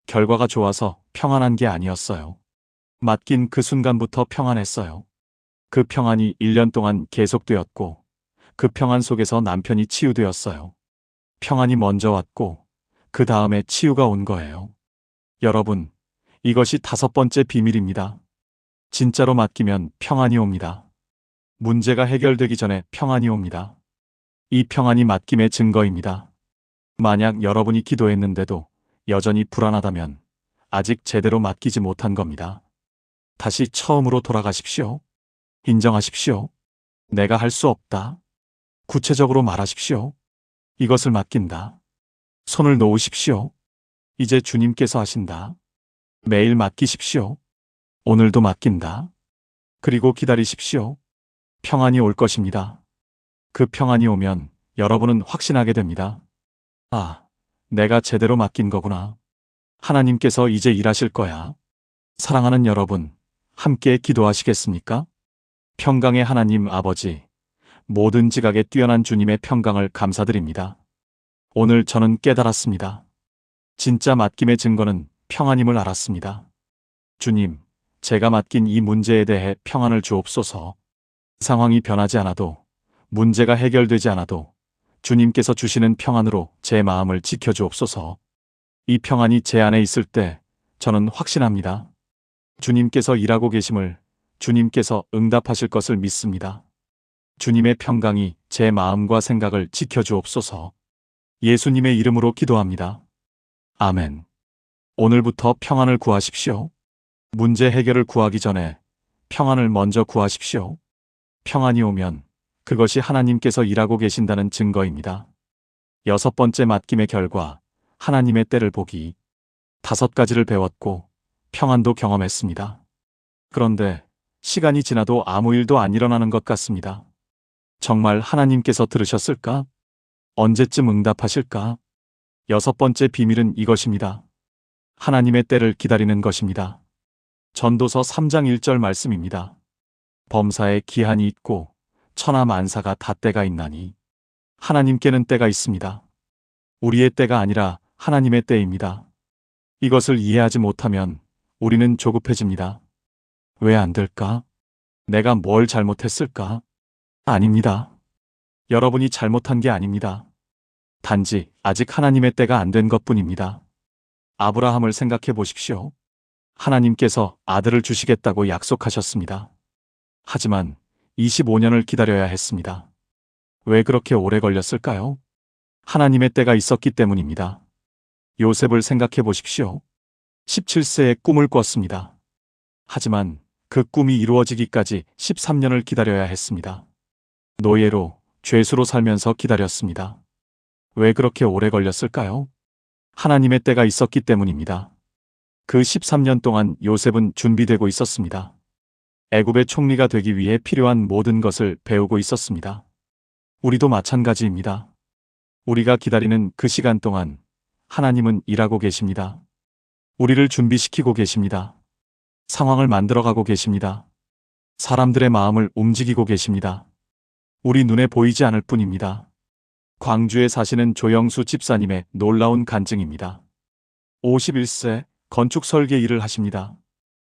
결과가 좋아서 평안한 게 아니었어요. 맡긴 그 순간부터 평안했어요. 그 평안이 1년 동안 계속되었고, 그 평안 속에서 남편이 치유되었어요. 평안이 먼저 왔고, 그 다음에 치유가 온 거예요. 여러분, 이것이 5번째 비밀입니다. 진짜로 맡기면 평안이 옵니다. 문제가 해결되기 전에 평안이 옵니다. 이 평안이 맡김의 증거입니다. 만약 여러분이 기도했는데도 여전히 불안하다면 아직 제대로 맡기지 못한 겁니다. 다시 처음으로 돌아가십시오. 인정하십시오. 내가 할 수 없다. 구체적으로 말하십시오. 이것을 맡긴다. 손을 놓으십시오. 이제 주님께서 하신다. 매일 맡기십시오. 오늘도 맡긴다. 그리고 기다리십시오. 평안이 올 것입니다. 그 평안이 오면 여러분은 확신하게 됩니다. 아, 내가 제대로 맡긴 거구나. 하나님께서 이제 일하실 거야. 사랑하는 여러분, 함께 기도하시겠습니까? 평강의 하나님 아버지, 모든 지각에 뛰어난 주님의 평강을 감사드립니다. 오늘 저는 깨달았습니다. 진짜 맡김의 증거는 평안임을 알았습니다. 주님, 제가 맡긴 이 문제에 대해 평안을 주옵소서. 상황이 변하지 않아도, 문제가 해결되지 않아도 주님께서 주시는 평안으로 제 마음을 지켜주옵소서. 이 평안이 제 안에 있을 때 저는 확신합니다. 주님께서 일하고 계심을, 주님께서 응답하실 것을 믿습니다. 주님의 평강이 제 마음과 생각을 지켜주옵소서. 예수님의 이름으로 기도합니다. 아멘. 오늘부터 평안을 구하십시오. 문제 해결을 구하기 전에 평안을 먼저 구하십시오. 평안이 오면 그것이 하나님께서 일하고 계신다는 증거입니다. 6번째 맡김의 결과, 하나님의 때를 보기. 5가지를 배웠고 평안도 경험했습니다. 그런데 시간이 지나도 아무 일도 안 일어나는 것 같습니다. 정말 하나님께서 들으셨을까? 언제쯤 응답하실까? 6번째 비밀은 이것입니다. 하나님의 때를 기다리는 것입니다. 전도서 3장 1절 말씀입니다. 범사에 기한이 있고 천하 만사가 다 때가 있나니 하나님께는 때가 있습니다. 우리의 때가 아니라 하나님의 때입니다. 이것을 이해하지 못하면 우리는 조급해집니다. 왜 안 될까? 내가 뭘 잘못했을까? 아닙니다. 여러분이 잘못한 게 아닙니다. 단지 아직 하나님의 때가 안 된 것뿐입니다. 아브라함을 생각해 보십시오. 하나님께서 아들을 주시겠다고 약속하셨습니다. 하지만 25년을 기다려야 했습니다. 왜 그렇게 오래 걸렸을까요? 하나님의 때가 있었기 때문입니다. 요셉을 생각해 보십시오. 17세에 꿈을 꿨습니다. 하지만 그 꿈이 이루어지기까지 13년을 기다려야 했습니다. 노예로, 죄수로 살면서 기다렸습니다. 왜 그렇게 오래 걸렸을까요? 하나님의 때가 있었기 때문입니다. 그 13년 동안 요셉은 준비되고 있었습니다. 애굽의 총리가 되기 위해 필요한 모든 것을 배우고 있었습니다. 우리도 마찬가지입니다. 우리가 기다리는 그 시간 동안 하나님은 일하고 계십니다. 우리를 준비시키고 계십니다. 상황을 만들어가고 계십니다. 사람들의 마음을 움직이고 계십니다. 우리 눈에 보이지 않을 뿐입니다. 광주에 사시는 조영수 집사님의 놀라운 간증입니다. 51세 건축 설계 일을 하십니다.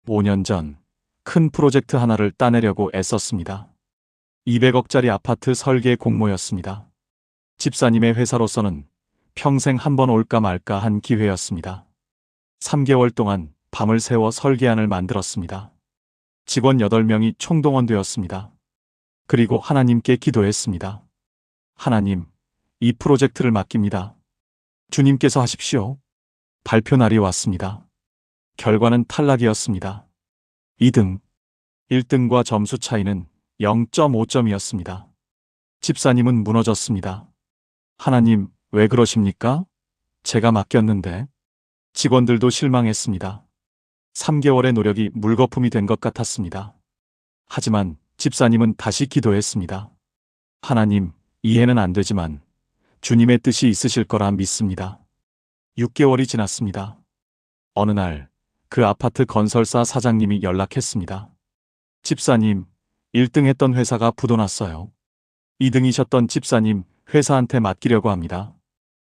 5년 전 큰 프로젝트 하나를 따내려고 애썼습니다. 200억짜리 아파트 설계 공모였습니다. 집사님의 회사로서는 평생 한 번 올까 말까 한 기회였습니다. 3개월 동안 밤을 새워 설계안을 만들었습니다. 직원 8명이 총동원되었습니다. 그리고 하나님께 기도했습니다. 하나님, 이 프로젝트를 맡깁니다. 주님께서 하십시오. 발표 날이 왔습니다. 결과는 탈락이었습니다. 2등. 1등과 점수 차이는 0.5점이었습니다. 집사님은 무너졌습니다. 하나님, 왜 그러십니까? 제가 맡겼는데. 직원들도 실망했습니다. 3개월의 노력이 물거품이 된 것 같았습니다. 하지만 집사님은 다시 기도했습니다. 하나님, 이해는 안 되지만 주님의 뜻이 있으실 거라 믿습니다. 6개월이 지났습니다. 어느 날 그 아파트 건설사 사장님이 연락했습니다. 집사님, 1등 했던 회사가 부도났어요. 2등이셨던 집사님 회사한테 맡기려고 합니다.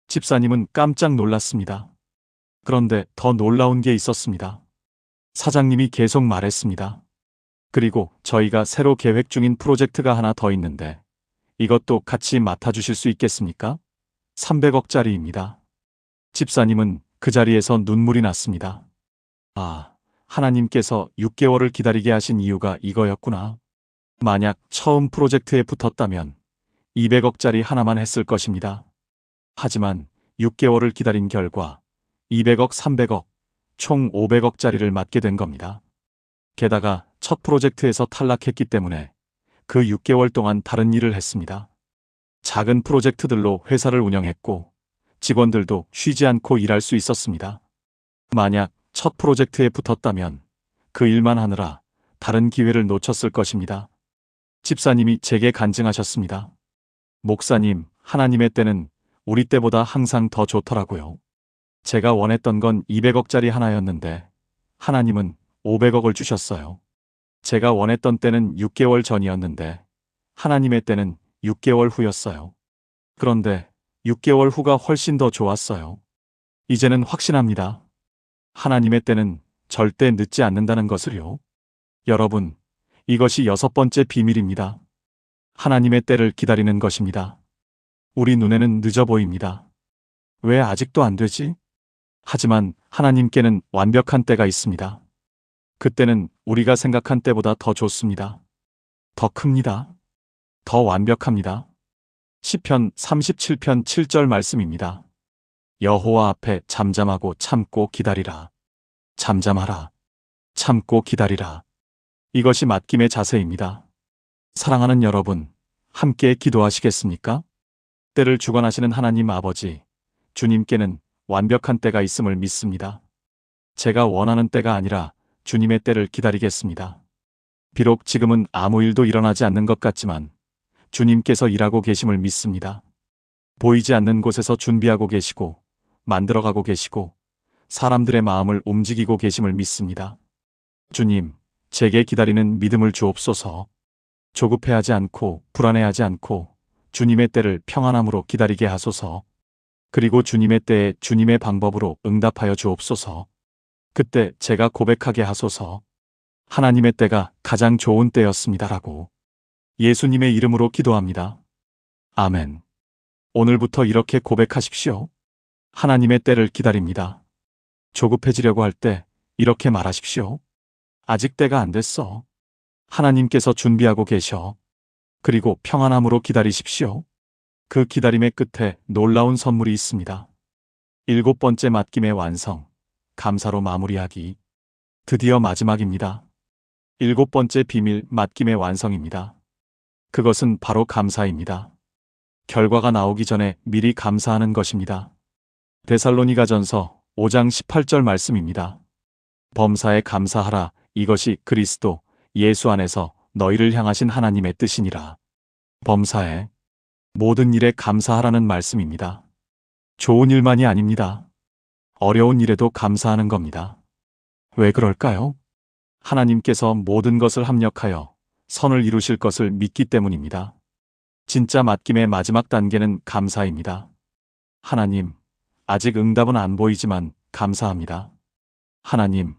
집사님은 깜짝 놀랐습니다. 그런데 더 놀라운 게 있었습니다. 사장님이 계속 말했습니다. 그리고 저희가 새로 계획 중인 프로젝트가 하나 더 있는데 이것도 같이 맡아주실 수 있겠습니까? 300억짜리입니다. 집사님은 그 자리에서 눈물이 났습니다. 아, 하나님께서 6개월을 기다리게 하신 이유가 이거였구나. 만약 처음 프로젝트에 붙었다면 200억짜리 하나만 했을 것입니다. 하지만 6개월을 기다린 결과 200억, 300억, 총 500억짜리를 맡게 된 겁니다. 게다가 첫 프로젝트에서 탈락했기 때문에 그 6개월 동안 다른 일을 했습니다. 작은 프로젝트들로 회사를 운영했고 직원들도 쉬지 않고 일할 수 있었습니다. 만약 첫 프로젝트에 붙었다면 그 일만 하느라 다른 기회를 놓쳤을 것입니다. 집사님이 제게 간증하셨습니다. 목사님, 하나님의 때는 우리 때보다 항상 더 좋더라고요. 제가 원했던 건 200억짜리 하나였는데 하나님은 500억을 주셨어요. 제가 원했던 때는 6개월 전이었는데 하나님의 때는 6개월 후였어요. 그런데 6개월 후가 훨씬 더 좋았어요. 이제는 확신합니다. 하나님의 때는 절대 늦지 않는다는 것을요. 여러분, 이것이 6번째 비밀입니다. 하나님의 때를 기다리는 것입니다. 우리 눈에는 늦어 보입니다. 왜 아직도 안 되지? 하지만 하나님께는 완벽한 때가 있습니다. 그때는 우리가 생각한 때보다 더 좋습니다. 더 큽니다. 더 완벽합니다. 시편 37편 7절 말씀입니다. 여호와 앞에 잠잠하고 참고 기다리라. 잠잠하라. 참고 기다리라. 이것이 맡김의 자세입니다. 사랑하는 여러분, 함께 기도하시겠습니까? 때를 주관하시는 하나님 아버지, 주님께는 완벽한 때가 있음을 믿습니다. 제가 원하는 때가 아니라 주님의 때를 기다리겠습니다. 비록 지금은 아무 일도 일어나지 않는 것 같지만 주님께서 일하고 계심을 믿습니다. 보이지 않는 곳에서 준비하고 계시고 만들어가고 계시고 사람들의 마음을 움직이고 계심을 믿습니다. 주님, 제게 기다리는 믿음을 주옵소서. 조급해하지 않고 불안해하지 않고 주님의 때를 평안함으로 기다리게 하소서. 그리고 주님의 때에 주님의 방법으로 응답하여 주옵소서. 그때 제가 고백하게 하소서. 하나님의 때가 가장 좋은 때였습니다라고. 예수님의 이름으로 기도합니다. 아멘. 오늘부터 이렇게 고백하십시오. 하나님의 때를 기다립니다. 조급해지려고 할 때 이렇게 말하십시오. 아직 때가 안 됐어. 하나님께서 준비하고 계셔. 그리고 평안함으로 기다리십시오. 그 기다림의 끝에 놀라운 선물이 있습니다. 7번째 맡김의 완성. 감사로 마무리하기. 드디어 마지막입니다. 7번째 비밀 맡김의 완성입니다. 그것은 바로 감사입니다. 결과가 나오기 전에 미리 감사하는 것입니다. 데살로니가전서 5장 18절 말씀입니다. 범사에 감사하라. 이것이 그리스도 예수 안에서 너희를 향하신 하나님의 뜻이니라. 범사에 모든 일에 감사하라는 말씀입니다. 좋은 일만이 아닙니다. 어려운 일에도 감사하는 겁니다. 왜 그럴까요? 하나님께서 모든 것을 합력하여 선을 이루실 것을 믿기 때문입니다. 진짜 맡김의 마지막 단계는 감사입니다. 하나님, 아직 응답은 안 보이지만 감사합니다. 하나님,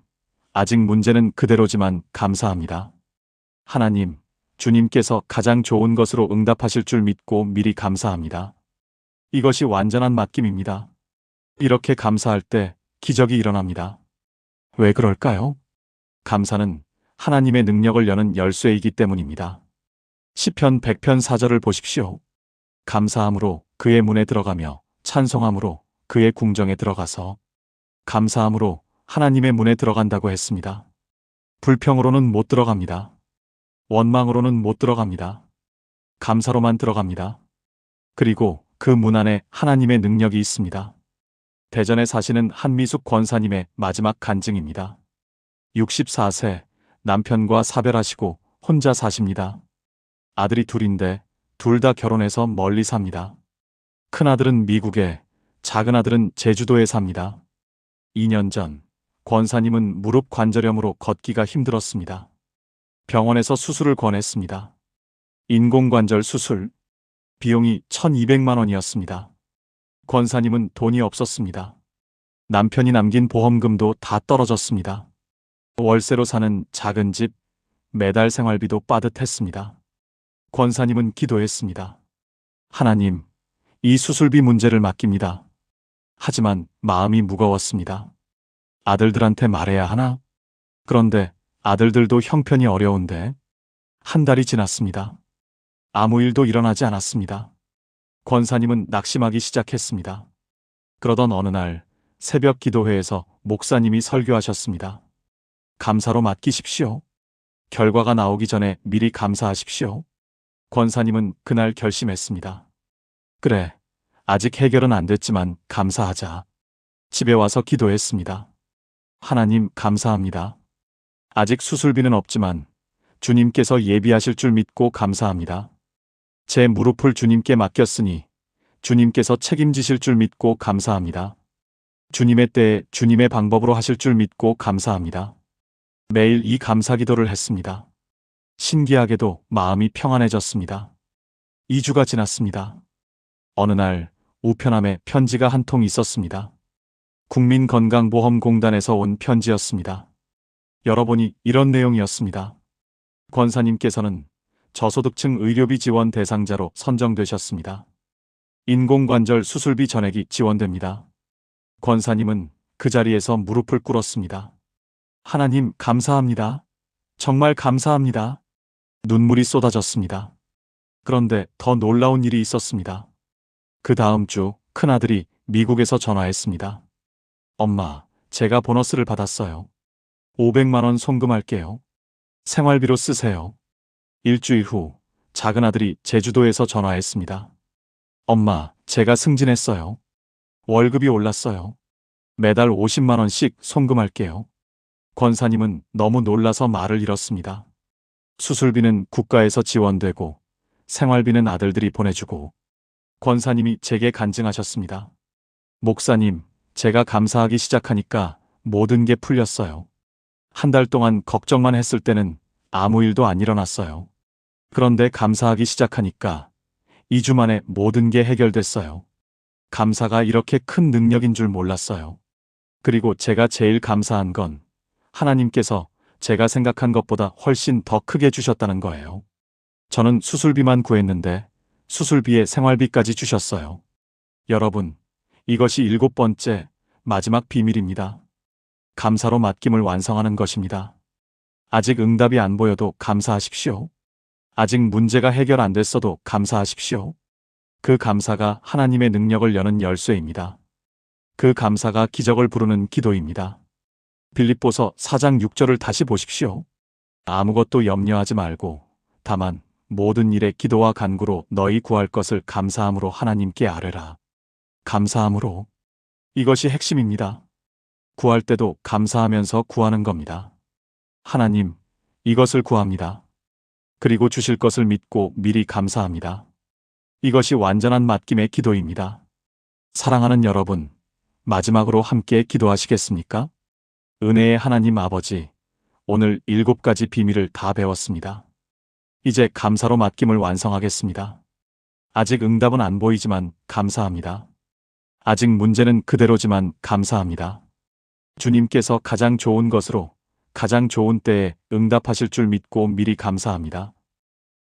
아직 문제는 그대로지만 감사합니다. 하나님, 주님께서 가장 좋은 것으로 응답하실 줄 믿고 미리 감사합니다. 이것이 완전한 맡김입니다. 이렇게 감사할 때 기적이 일어납니다. 왜 그럴까요? 감사는 하나님의 능력을 여는 열쇠이기 때문입니다. 시편 100편 4절을 보십시오. 감사함으로 그의 문에 들어가며 찬송함으로 그의 궁정에 들어가서 감사함으로 하나님의 문에 들어간다고 했습니다. 불평으로는 못 들어갑니다. 원망으로는 못 들어갑니다. 감사로만 들어갑니다. 그리고 그 문 안에 하나님의 능력이 있습니다. 대전에 사시는 한미숙 권사님의 마지막 간증입니다. 64세, 남편과 사별하시고 혼자 사십니다. 아들이 둘인데 둘 다 결혼해서 멀리 삽니다. 큰아들은 미국에, 작은아들은 제주도에 삽니다. 2년 전 권사님은 무릎 관절염으로 걷기가 힘들었습니다. 병원에서 수술을 권했습니다. 인공관절 수술, 비용이 1,200만 원이었습니다. 권사님은 돈이 없었습니다. 남편이 남긴 보험금도 다 떨어졌습니다. 월세로 사는 작은 집, 매달 생활비도 빠듯했습니다. 권사님은 기도했습니다. 하나님, 이 수술비 문제를 맡깁니다. 하지만 마음이 무거웠습니다. 아들들한테 말해야 하나? 그런데 아들들도 형편이 어려운데 한 달이 지났습니다. 아무 일도 일어나지 않았습니다. 권사님은 낙심하기 시작했습니다. 그러던 어느 날 새벽 기도회에서 목사님이 설교하셨습니다. 감사로 맡기십시오. 결과가 나오기 전에 미리 감사하십시오. 권사님은 그날 결심했습니다. 그래, 아직 해결은 안 됐지만 감사하자. 집에 와서 기도했습니다. 하나님 감사합니다. 아직 수술비는 없지만 주님께서 예비하실 줄 믿고 감사합니다. 제 무릎을 주님께 맡겼으니 주님께서 책임지실 줄 믿고 감사합니다. 주님의 때에 주님의 방법으로 하실 줄 믿고 감사합니다. 매일 이 감사 기도를 했습니다. 신기하게도 마음이 평안해졌습니다. 2주가 지났습니다. 어느 날 우편함에 편지가 한 통 있었습니다. 국민건강보험공단에서 온 편지였습니다. 열어보니 이런 내용이었습니다. 권사님께서는 저소득층 의료비 지원 대상자로 선정되셨습니다. 인공관절 수술비 전액이 지원됩니다. 권사님은 그 자리에서 무릎을 꿇었습니다. 하나님 감사합니다. 정말 감사합니다. 눈물이 쏟아졌습니다. 그런데 더 놀라운 일이 있었습니다. 그 다음 주 큰아들이 미국에서 전화했습니다. 엄마, 제가 보너스를 받았어요. 500만 원 송금할게요. 생활비로 쓰세요. 일주일 후 작은아들이 제주도에서 전화했습니다. 엄마, 제가 승진했어요. 월급이 올랐어요. 매달 50만 원씩 송금할게요. 권사님은 너무 놀라서 말을 잃었습니다. 수술비는 국가에서 지원되고 생활비는 아들들이 보내주고 권사님이 제게 간증하셨습니다. 목사님, 제가 감사하기 시작하니까 모든 게 풀렸어요. 한 달 동안 걱정만 했을 때는 아무 일도 안 일어났어요. 그런데 감사하기 시작하니까 2주 만에 모든 게 해결됐어요. 감사가 이렇게 큰 능력인 줄 몰랐어요. 그리고 제가 제일 감사한 건 하나님께서 제가 생각한 것보다 훨씬 더 크게 주셨다는 거예요. 저는 수술비만 구했는데 수술비에 생활비까지 주셨어요. 여러분, 이것이 7번째, 마지막 비밀입니다. 감사로 맡김을 완성하는 것입니다. 아직 응답이 안 보여도 감사하십시오. 아직 문제가 해결 안 됐어도 감사하십시오. 그 감사가 하나님의 능력을 여는 열쇠입니다. 그 감사가 기적을 부르는 기도입니다. 빌립보서 4장 6절을 다시 보십시오. 아무것도 염려하지 말고 다만 모든 일에 기도와 간구로 너희 구할 것을 감사함으로 하나님께 아뢰라. 감사함으로. 이것이 핵심입니다. 구할 때도 감사하면서 구하는 겁니다. 하나님, 이것을 구합니다. 그리고 주실 것을 믿고 미리 감사합니다. 이것이 완전한 맡김의 기도입니다. 사랑하는 여러분, 마지막으로 함께 기도하시겠습니까? 은혜의 하나님 아버지, 오늘 7가지 비밀을 다 배웠습니다. 이제 감사로 맡김을 완성하겠습니다. 아직 응답은 안 보이지만 감사합니다. 아직 문제는 그대로지만 감사합니다. 주님께서 가장 좋은 것으로 가장 좋은 때에 응답하실 줄 믿고 미리 감사합니다.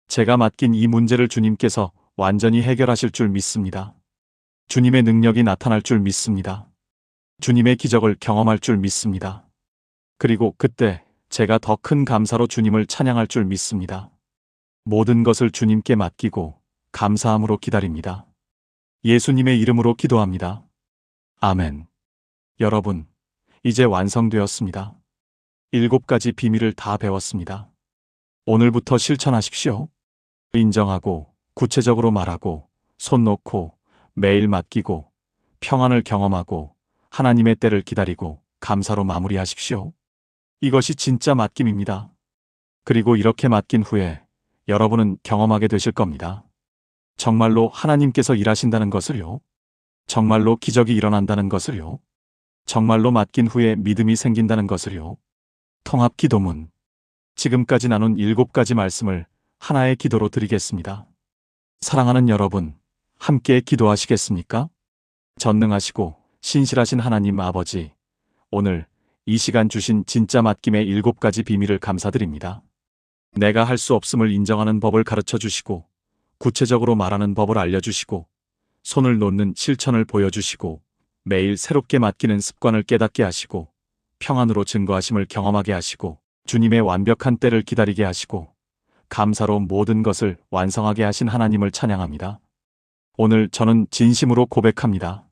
제가 맡긴 이 문제를 주님께서 완전히 해결하실 줄 믿습니다. 주님의 능력이 나타날 줄 믿습니다. 주님의 기적을 경험할 줄 믿습니다. 그리고 그때 제가 더 큰 감사로 주님을 찬양할 줄 믿습니다. 모든 것을 주님께 맡기고 감사함으로 기다립니다. 예수님의 이름으로 기도합니다. 아멘. 여러분, 이제 완성되었습니다. 7가지 비밀을 다 배웠습니다. 오늘부터 실천하십시오. 인정하고, 구체적으로 말하고, 손 놓고, 매일 맡기고, 평안을 경험하고, 하나님의 때를 기다리고, 감사로 마무리하십시오. 이것이 진짜 맡김입니다. 그리고 이렇게 맡긴 후에 여러분은 경험하게 되실 겁니다. 정말로 하나님께서 일하신다는 것을요. 정말로 기적이 일어난다는 것을요. 정말로 맡긴 후에 믿음이 생긴다는 것을요. 통합 기도문. 지금까지 나눈 7가지 말씀을 하나의 기도로 드리겠습니다. 사랑하는 여러분, 함께 기도하시겠습니까? 전능하시고 신실하신 하나님 아버지, 오늘 이 시간 주신 진짜 맡김의 7가지 비밀을 감사드립니다. 내가 할 수 없음을 인정하는 법을 가르쳐 주시고, 구체적으로 말하는 법을 알려주시고, 손을 놓는 실천을 보여주시고, 매일 새롭게 맡기는 습관을 깨닫게 하시고, 평안으로 증거하심을 경험하게 하시고, 주님의 완벽한 때를 기다리게 하시고, 감사로 모든 것을 완성하게 하신 하나님을 찬양합니다. 오늘 저는 진심으로 고백합니다.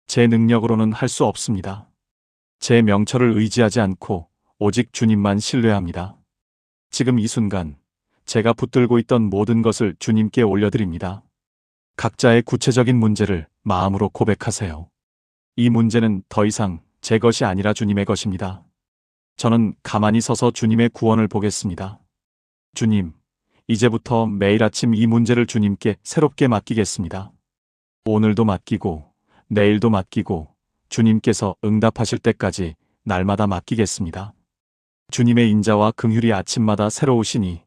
제 능력으로는 할 수 없습니다. 제 명철을 의지하지 않고 오직 주님만 신뢰합니다. 지금 이 순간 제가 붙들고 있던 모든 것을 주님께 올려드립니다. 각자의 구체적인 문제를 마음으로 고백하세요. 이 문제는 더 이상 제 것이 아니라 주님의 것입니다. 저는 가만히 서서 주님의 구원을 보겠습니다. 주님, 이제부터 매일 아침 이 문제를 주님께 새롭게 맡기겠습니다. 오늘도 맡기고, 내일도 맡기고, 주님께서 응답하실 때까지 날마다 맡기겠습니다. 주님의 인자와 긍휼이 아침마다 새로우시니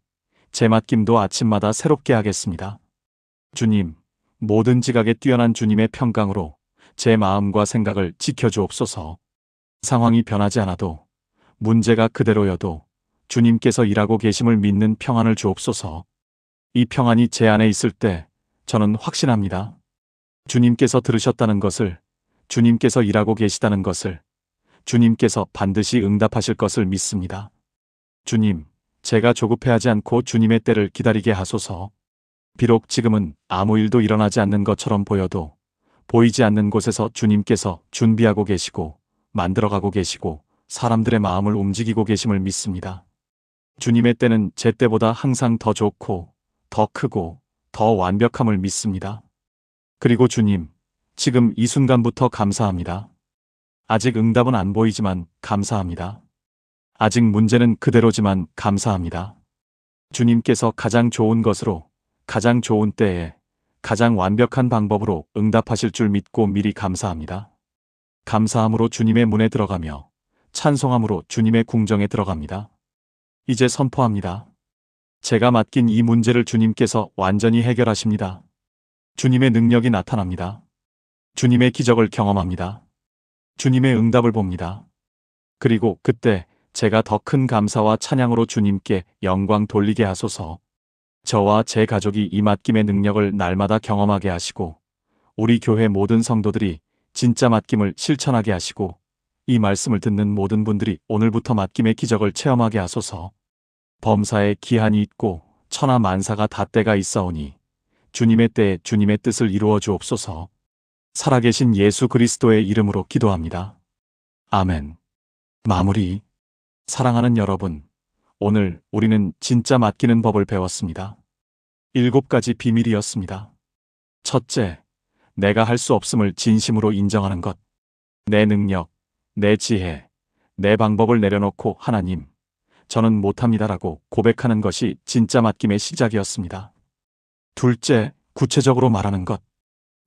제 맡김도 아침마다 새롭게 하겠습니다. 주님, 모든 지각에 뛰어난 주님의 평강으로 제 마음과 생각을 지켜주옵소서. 상황이 변하지 않아도, 문제가 그대로여도 주님께서 일하고 계심을 믿는 평안을 주옵소서. 이 평안이 제 안에 있을 때 저는 확신합니다. 주님께서 들으셨다는 것을, 주님께서 일하고 계시다는 것을, 주님께서 반드시 응답하실 것을 믿습니다. 주님, 제가 조급해하지 않고 주님의 때를 기다리게 하소서. 비록 지금은 아무 일도 일어나지 않는 것처럼 보여도 보이지 않는 곳에서 주님께서 준비하고 계시고 만들어가고 계시고 사람들의 마음을 움직이고 계심을 믿습니다. 주님의 때는 제 때보다 항상 더 좋고 더 크고 더 완벽함을 믿습니다. 그리고 주님, 지금 이 순간부터 감사합니다. 아직 응답은 안 보이지만 감사합니다. 아직 문제는 그대로지만 감사합니다. 주님께서 가장 좋은 것으로, 가장 좋은 때에, 가장 완벽한 방법으로 응답하실 줄 믿고 미리 감사합니다. 감사함으로 주님의 문에 들어가며 찬송함으로 주님의 궁정에 들어갑니다. 이제 선포합니다. 제가 맡긴 이 문제를 주님께서 완전히 해결하십니다. 주님의 능력이 나타납니다. 주님의 기적을 경험합니다. 주님의 응답을 봅니다. 그리고 그때 제가 더 큰 감사와 찬양으로 주님께 영광 돌리게 하소서. 저와 제 가족이 이 맡김의 능력을 날마다 경험하게 하시고, 우리 교회 모든 성도들이 진짜 맡김을 실천하게 하시고, 이 말씀을 듣는 모든 분들이 오늘부터 맡김의 기적을 체험하게 하소서. 범사에 기한이 있고 천하 만사가 다 때가 있사오니 주님의 때에 주님의 뜻을 이루어 주옵소서. 살아계신 예수 그리스도의 이름으로 기도합니다. 아멘. 마무리. 사랑하는 여러분, 오늘 우리는 진짜 맡기는 법을 배웠습니다. 7가지 비밀이었습니다. 첫째, 내가 할 수 없음을 진심으로 인정하는 것. 내 능력, 내 지혜, 내 방법을 내려놓고 하나님, 저는 못합니다라고 고백하는 것이 진짜 맡김의 시작이었습니다. 둘째, 구체적으로 말하는 것.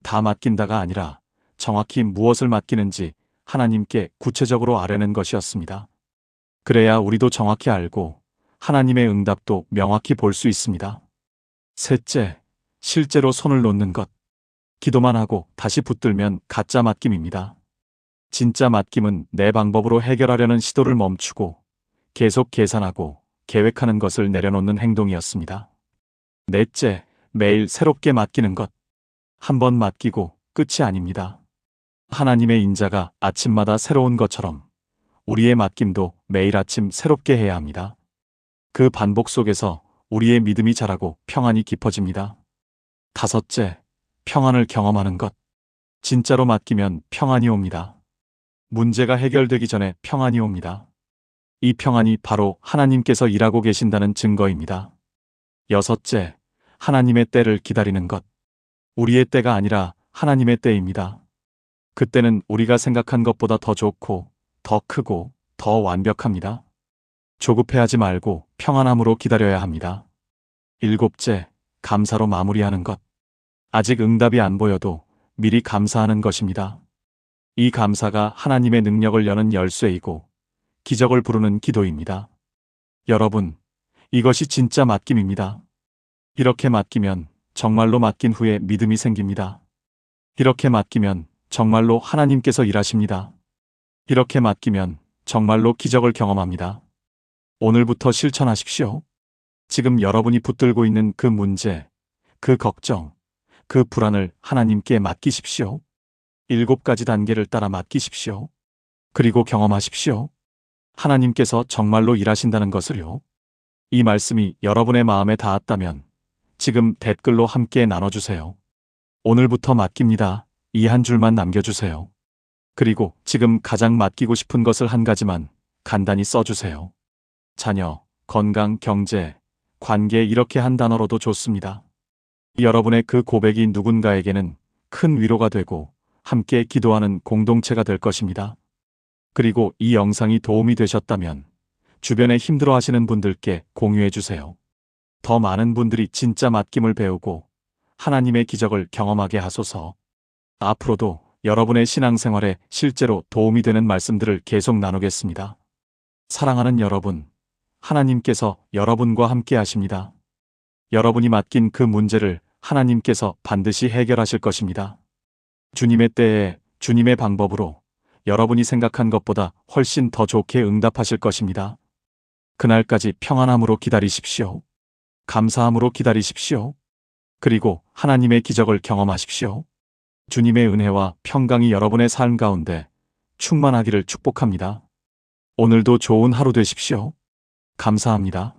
다 맡긴다가 아니라 정확히 무엇을 맡기는지 하나님께 구체적으로 아뢰는 것이었습니다. 그래야 우리도 정확히 알고 하나님의 응답도 명확히 볼 수 있습니다. 셋째, 실제로 손을 놓는 것. 기도만 하고 다시 붙들면 가짜 맡김입니다. 진짜 맡김은 내 방법으로 해결하려는 시도를 멈추고 계속 계산하고 계획하는 것을 내려놓는 행동이었습니다. 넷째, 매일 새롭게 맡기는 것. 한 번 맡기고 끝이 아닙니다. 하나님의 인자가 아침마다 새로운 것처럼 우리의 맡김도 매일 아침 새롭게 해야 합니다. 그 반복 속에서 우리의 믿음이 자라고 평안이 깊어집니다. 다섯째, 평안을 경험하는 것. 진짜로 맡기면 평안이 옵니다. 문제가 해결되기 전에 평안이 옵니다. 이 평안이 바로 하나님께서 일하고 계신다는 증거입니다. 여섯째, 하나님의 때를 기다리는 것. 우리의 때가 아니라 하나님의 때입니다. 그때는 우리가 생각한 것보다 더 좋고, 더 크고, 더 완벽합니다. 조급해하지 말고 평안함으로 기다려야 합니다. 일곱째, 감사로 마무리하는 것. 아직 응답이 안 보여도 미리 감사하는 것입니다. 이 감사가 하나님의 능력을 여는 열쇠이고 기적을 부르는 기도입니다. 여러분, 이것이 진짜 맡김입니다. 이렇게 맡기면 정말로 맡긴 후에 믿음이 생깁니다. 이렇게 맡기면 정말로 하나님께서 일하십니다. 이렇게 맡기면 정말로 기적을 경험합니다. 오늘부터 실천하십시오. 지금 여러분이 붙들고 있는 그 문제, 그 걱정, 그 불안을 하나님께 맡기십시오. 7가지 단계를 따라 맡기십시오. 그리고 경험하십시오. 하나님께서 정말로 일하신다는 것을요. 이 말씀이 여러분의 마음에 닿았다면 지금 댓글로 함께 나눠주세요. 오늘부터 맡깁니다. 이 한 줄만 남겨주세요. 그리고 지금 가장 맡기고 싶은 것을 한 가지만 간단히 써주세요. 자녀, 건강, 경제, 관계 이렇게 한 단어로도 좋습니다. 여러분의 그 고백이 누군가에게는 큰 위로가 되고 함께 기도하는 공동체가 될 것입니다. 그리고 이 영상이 도움이 되셨다면 주변에 힘들어하시는 분들께 공유해 주세요. 더 많은 분들이 진짜 맡김을 배우고 하나님의 기적을 경험하게 하소서. 앞으로도 여러분의 신앙생활에 실제로 도움이 되는 말씀들을 계속 나누겠습니다. 사랑하는 여러분, 하나님께서 여러분과 함께 하십니다. 여러분이 맡긴 그 문제를 하나님께서 반드시 해결하실 것입니다. 주님의 때에 주님의 방법으로 여러분이 생각한 것보다 훨씬 더 좋게 응답하실 것입니다. 그날까지 평안함으로 기다리십시오. 감사함으로 기다리십시오. 그리고 하나님의 기적을 경험하십시오. 주님의 은혜와 평강이 여러분의 삶 가운데 충만하기를 축복합니다. 오늘도 좋은 하루 되십시오. 감사합니다.